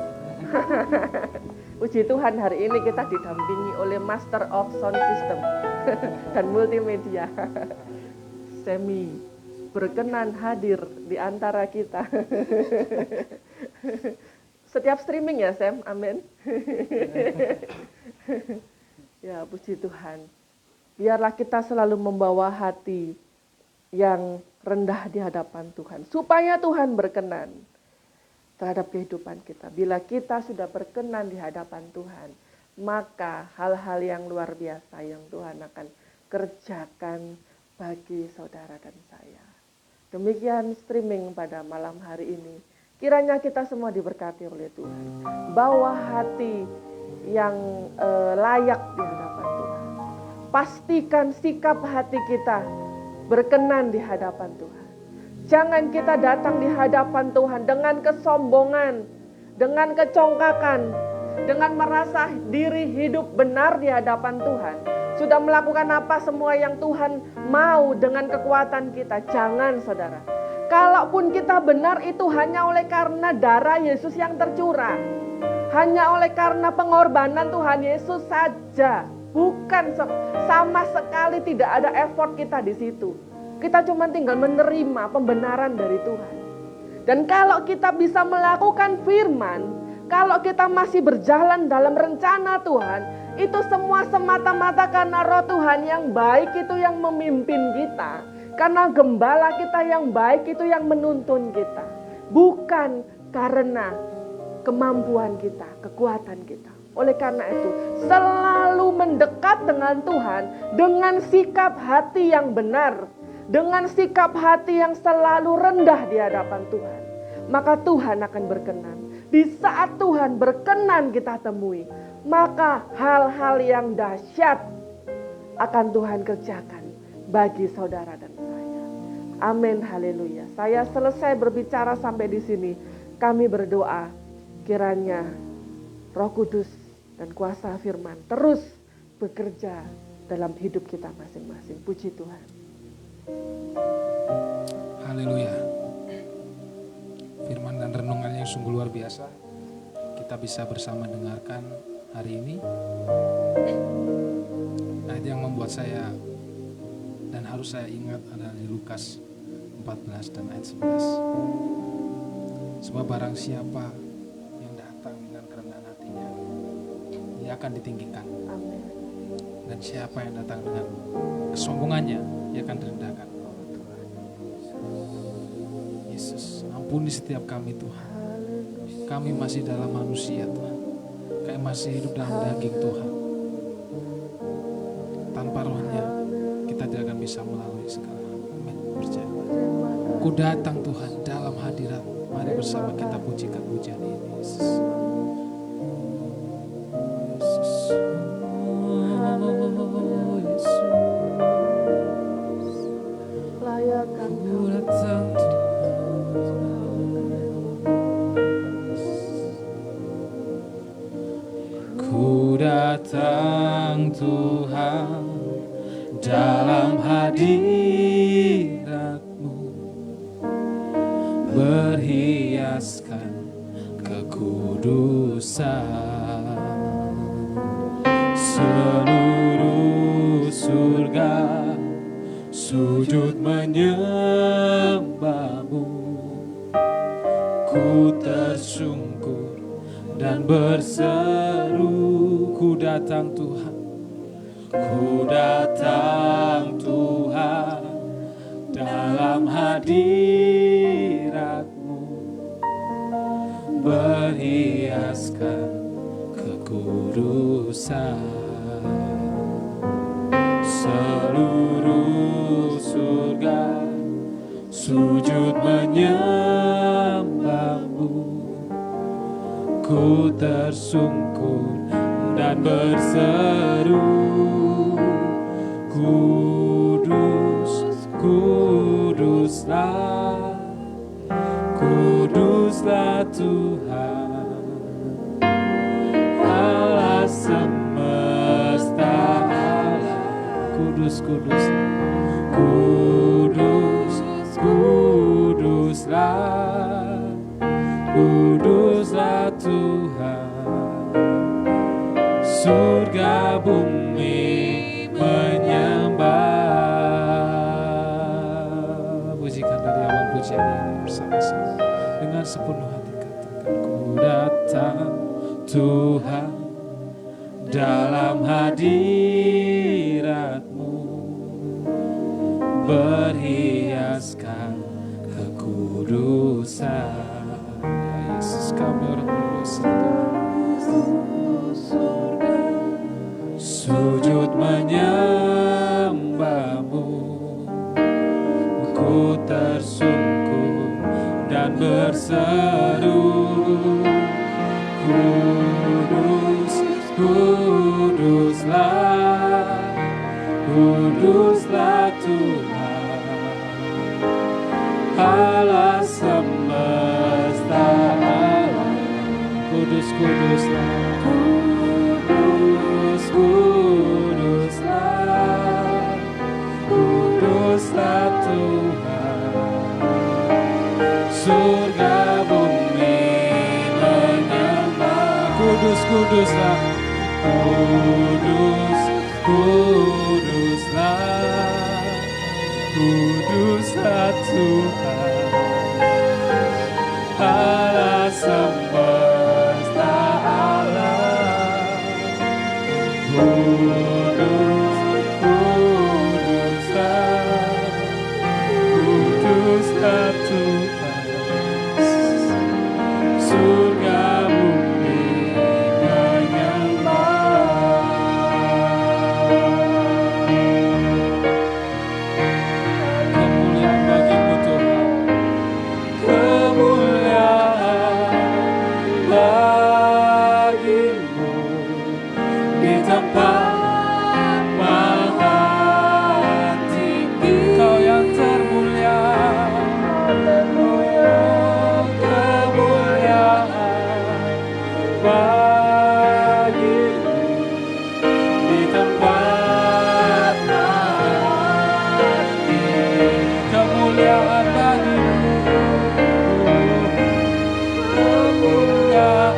Puji Tuhan, hari ini kita didampingi oleh Master of Sound System dan Multimedia. Semi berkenan hadir di antara kita. Setiap streaming ya Sem, amin. Ya puji Tuhan. Biarlah kita selalu membawa hati yang rendah di hadapan Tuhan. Supaya Tuhan berkenan terhadap kehidupan kita. Bila kita sudah berkenan di hadapan Tuhan, maka hal-hal yang luar biasa yang Tuhan akan kerjakan bagi saudara dan saya. Demikian streaming pada malam hari ini. Kiranya kita semua diberkati oleh Tuhan. Bawa hati yang layak di hadapan Tuhan. Pastikan sikap hati kita berkenan di hadapan Tuhan. Jangan kita datang di hadapan Tuhan dengan kesombongan, dengan kecongkakan, dengan merasa diri hidup benar di hadapan Tuhan. Sudah melakukan apa semua yang Tuhan mau dengan kekuatan kita. Jangan saudara. Kalaupun kita benar itu hanya oleh karena darah Yesus yang tercurah. Hanya oleh karena pengorbanan Tuhan Yesus saja. Bukan sama sekali tidak ada effort kita di situ. Kita cuma tinggal menerima pembenaran dari Tuhan. Dan kalau kita bisa melakukan firman, kalau kita masih berjalan dalam rencana Tuhan, itu semua semata-mata karena roh Tuhan yang baik itu yang memimpin kita. Karena gembala kita yang baik itu yang menuntun kita. Bukan karena kemampuan kita, kekuatan kita. Oleh karena itu, selalu mendekat dengan Tuhan dengan sikap hati yang benar. Dengan sikap hati yang selalu rendah di hadapan Tuhan. maka Tuhan akan berkenan. Di saat Tuhan berkenan kita temui, maka hal-hal yang dahsyat akan Tuhan kerjakan bagi saudara dan saya. Amin, haleluya. Saya selesai berbicara sampai di sini. Kami berdoa kiranya Roh Kudus dan kuasa firman terus bekerja dalam hidup kita masing-masing. Puji Tuhan. Haleluya. Firman dan renungan yang sungguh luar biasa. Kita bisa bersama dengarkan hari ini. Ayat yang membuat saya dan harus saya ingat adalah di Lukas 14 dan ayat 11. Sebab barang siapa yang datang dengan kerendahan hatinya, dia akan ditinggikan. Amin. Dan siapa yang datang dengan kesombongannya, dia akan direndahkan. Yesus, ampuni setiap kami Tuhan. Kami masih dalam manusia Tuhan. Kami masih hidup dalam daging Tuhan. Tanpa rohnya, kita tidak akan bisa melalui segala hal. Amin. Percaya. Ku datang Tuhan dalam hadirat. Mari bersama kita pujikan pujian ini, Yesus. Ku datang Tuhan dalam hadirat-Mu, berhiaskan kekudusan. Seluruh surga sujud menyembah-Mu. Ku tersungkur dan berseru, ku datang Tuhan, ku datang Tuhan dalam hadirat-Mu, berhiaskan kekudusan. Seluruh surga sujud menyembah-Mu. Ku tersungkur dan berseru, kudus, kuduslah, kuduslah Tuhan, Allah semesta alam. Kudus, kudus, kudus, kuduslah, kuduslah Tuhan, surga bumi menyembah. Pujikan dari awal pujian ini bersama-sama dengan sepenuh hati, katakan ku datang Tuhan dalam hadirat-Mu, berhiaskan kekudusan. Yesus, kami orang berdosa, sujud menyembah-Mu. Ku tersungkur dan berseru, kudus, kuduslah, kuduslah Tuhan, Allah semesta alam. Kudus, kuduslah, kudus, kuduslah, kuduslah Tuhan, surga bumi menyembah. Kudus, kuduslah, kudus, kuduslah, kuduslah Tuhan, Allah semesta alam. Kudus, kuduslah, kuduslah Tuhan, surga bumi menyembah. Kemuliaan bagi-Mu Tuhan, kemuliaan tempat maha tinggi. Kau yang termulia, kemuliaan bagimu di tempat maha tinggi. Kemuliaan bagimu, kemuliaan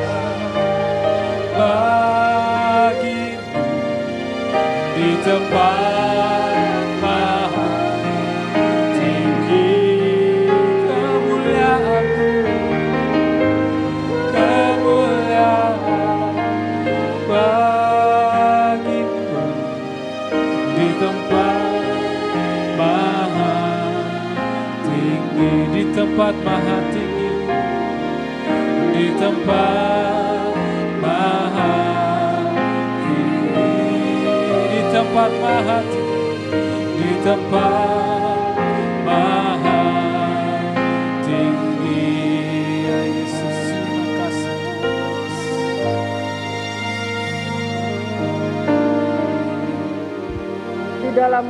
bagimu di tempat maha tinggi. Kemuliaanmu, kemuliaan bagimu di tempat maha tinggi. Di tempat maha tinggi, di tempat maha tinggi, di tempat maha tinggi, di tempat maha tinggi. Ya Yesus, terima kasih. Di dalam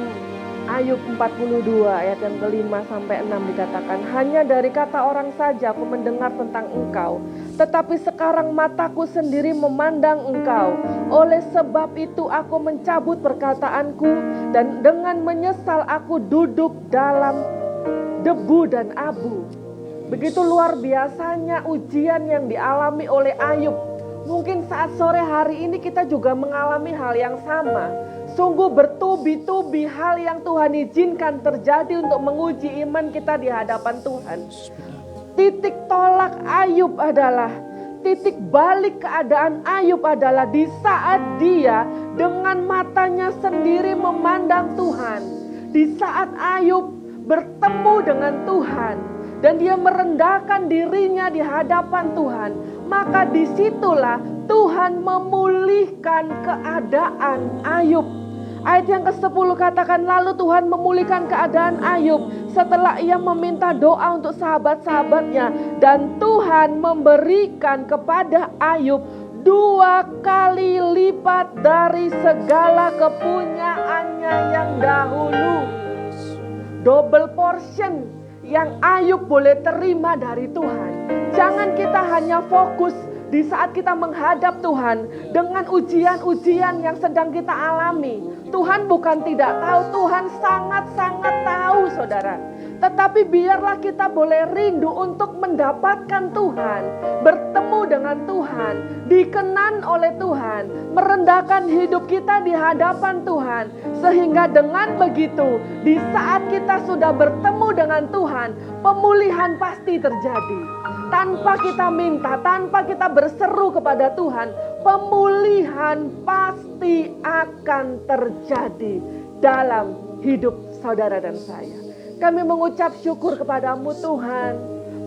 Ayub 42 ayat yang ke-5 sampai 6 dikatakan, hanya dari kata orang saja aku mendengar tentang engkau, tetapi sekarang mataku sendiri memandang engkau. Oleh sebab itu aku mencabut perkataanku, dan dengan menyesal aku duduk dalam debu dan abu. Begitu luar biasanya ujian yang dialami oleh Ayub. Mungkin saat sore hari ini kita juga mengalami hal yang sama. Sungguh bertubi-tubi hal yang Tuhan izinkan terjadi untuk menguji iman kita di hadapan Tuhan. Titik tolak Ayub adalah, titik balik keadaan Ayub adalah di saat dia dengan matanya sendiri memandang Tuhan. Di saat Ayub bertemu dengan Tuhan dan dia merendahkan dirinya di hadapan Tuhan, maka disitulah Tuhan memulihkan keadaan Ayub. Ayat yang ke-10 katakan, lalu Tuhan memulihkan keadaan Ayub setelah ia meminta doa untuk sahabat-sahabatnya, dan Tuhan memberikan kepada Ayub 2 kali lipat dari segala kepunyaannya yang dahulu. Double portion yang Ayub boleh terima dari Tuhan. Jangan kita hanya fokus di saat kita menghadap Tuhan dengan ujian-ujian yang sedang kita alami. Tuhan bukan tidak tahu, Tuhan sangat-sangat tahu, saudara. Tetapi biarlah kita boleh rindu untuk mendapatkan Tuhan, bertemu dengan Tuhan, dikenan oleh Tuhan, merendahkan hidup kita di hadapan Tuhan. Sehingga dengan begitu, di saat kita sudah bertemu dengan Tuhan, pemulihan pasti terjadi. Tanpa kita minta, tanpa kita berseru kepada Tuhan, pemulihan pasti akan terjadi dalam hidup saudara dan saya. Kami mengucap syukur kepadamu Tuhan,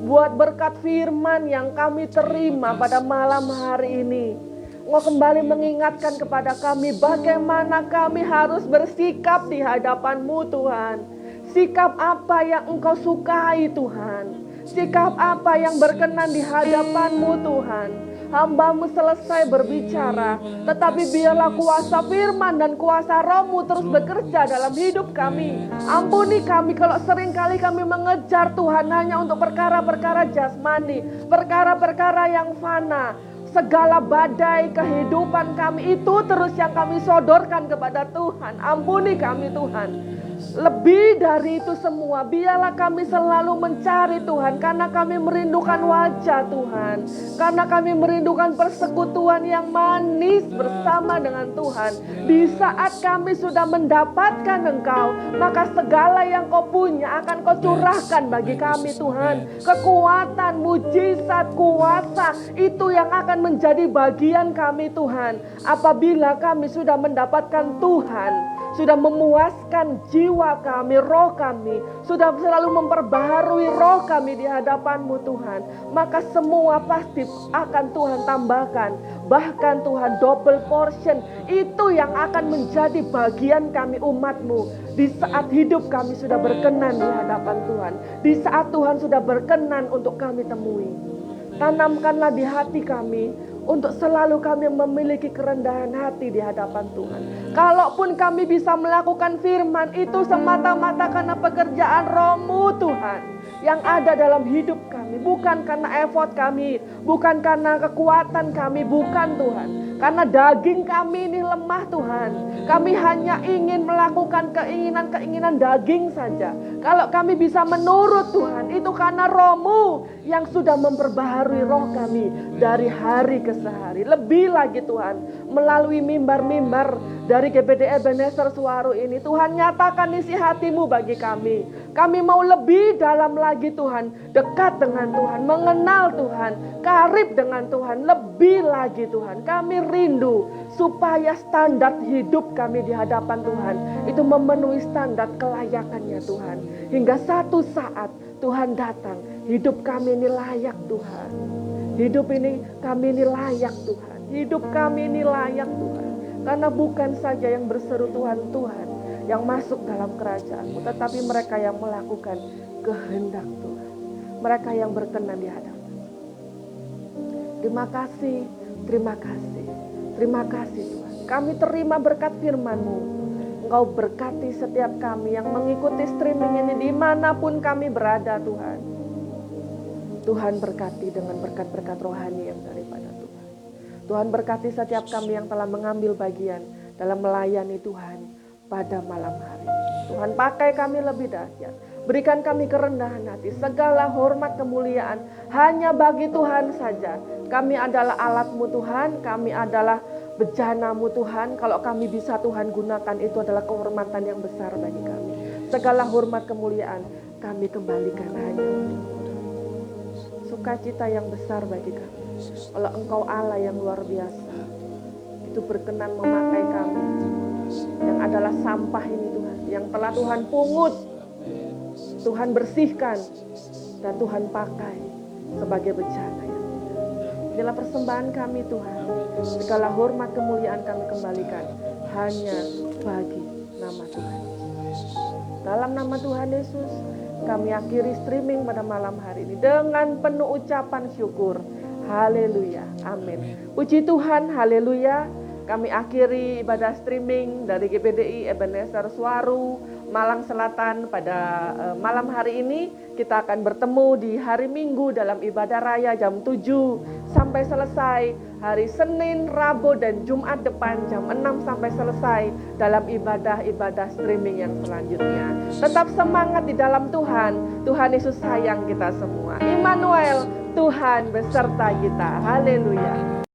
buat berkat firman yang kami terima pada malam hari ini. Engkau kembali mengingatkan kepada kami bagaimana kami harus bersikap di hadapan-Mu Tuhan. Sikap apa yang Engkau sukai Tuhan. Sikap apa yang berkenan di hadapan-Mu Tuhan. Hamba-Mu selesai berbicara, tetapi biarlah kuasa firman dan kuasa Roh-Mu terus bekerja dalam hidup kami. Ampuni kami kalau seringkali kami mengejar Tuhan hanya untuk perkara-perkara jasmani, perkara-perkara yang fana. Segala badai kehidupan kami itu terus yang kami sodorkan kepada Tuhan. Ampuni kami Tuhan. Lebih dari itu semua, biarlah kami selalu mencari Tuhan, karena kami merindukan wajah Tuhan, karena kami merindukan persekutuan yang manis bersama dengan Tuhan. Di saat kami sudah mendapatkan Engkau, maka segala yang Kau punya akan Kau curahkan bagi kami Tuhan. Kekuatan, mujizat, kuasa, itu yang akan menjadi bagian kami Tuhan. Apabila kami sudah mendapatkan Tuhan, sudah memuaskan jiwa kami, roh kami, sudah selalu memperbaharui roh kami di hadapan-Mu Tuhan, maka semua pasti akan Tuhan tambahkan. Bahkan Tuhan double portion, itu yang akan menjadi bagian kami umat-Mu. Di saat hidup kami sudah berkenan di hadapan Tuhan, di saat Tuhan sudah berkenan untuk kami temui. Tanamkanlah di hati kami untuk selalu kami memiliki kerendahan hati di hadapan Tuhan. Kalaupun kami bisa melakukan firman, itu semata-mata karena pekerjaan Roh-Mu Tuhan yang ada dalam hidup kami. Bukan karena effort kami, bukan karena kekuatan kami, bukan Tuhan. Karena daging kami ini lemah Tuhan. Kami hanya ingin melakukan keinginan-keinginan daging saja. Kalau kami bisa menurut Tuhan, itu karena Roh-Mu yang sudah memperbaharui roh kami dari hari ke sehari. Lebih lagi Tuhan, melalui mimbar-mimbar dari GBD Ebenezer Suwaru ini, Tuhan nyatakan isi hati-Mu bagi kami. Kami mau lebih dalam lagi Tuhan, dekat dengan Tuhan, mengenal Tuhan, karib dengan Tuhan, lebih lagi Tuhan. Kami rindu supaya standar hidup kami di hadapan Tuhan itu memenuhi standar kelayakannya Tuhan. Hingga satu saat Tuhan datang, hidup kami ini layak Tuhan. Hidup ini kami ini layak Tuhan. Hidup kami ini layak Tuhan. Karena bukan saja yang berseru Tuhan, Tuhan yang masuk dalam kerajaan-Mu, tetapi mereka yang melakukan kehendak Tuhan. Mereka yang berkenan di hadapan. Terima kasih, terima kasih. Terima kasih Tuhan. Kami terima berkat firman-Mu. Engkau berkati setiap kami yang mengikuti streaming ini dimanapun kami berada Tuhan. Tuhan berkati dengan berkat-berkat rohani yang daripada Tuhan. Tuhan berkati setiap kami yang telah mengambil bagian dalam melayani Tuhan pada malam hari. Tuhan pakai kami lebih dahsyat. Berikan kami kerendahan hati. Segala hormat kemuliaan hanya bagi Tuhan saja. Kami adalah alat-Mu Tuhan. Kami adalah bejana-Mu Tuhan. Kalau kami bisa Tuhan gunakan, itu adalah kehormatan yang besar bagi kami. Segala hormat kemuliaan kami kembalikan hanya untuk sukacita yang besar bagi kami. Kalau Engkau Allah yang luar biasa, itu berkenan memakai kami yang adalah sampah ini Tuhan, yang telah Tuhan pungut, Tuhan bersihkan, dan Tuhan pakai sebagai bejana yang indah. Inilah persembahan kami Tuhan. Segala hormat kemuliaan kami kembalikan hanya bagi nama Tuhan. Dalam nama Tuhan Yesus, kami akhiri streaming pada malam hari ini dengan penuh ucapan syukur. Haleluya, amin. Puji Tuhan, haleluya. Kami akhiri ibadah streaming dari GBDI Ebenezer Suwaru Malang Selatan pada malam hari ini. Kita akan bertemu di hari Minggu dalam ibadah raya jam 7 sampai selesai. Hari Senin, Rabu, dan Jumat depan jam 6 sampai selesai dalam ibadah-ibadah streaming yang selanjutnya. Tetap semangat di dalam Tuhan. Tuhan Yesus sayang kita semua. Immanuel, Tuhan beserta kita. Haleluya.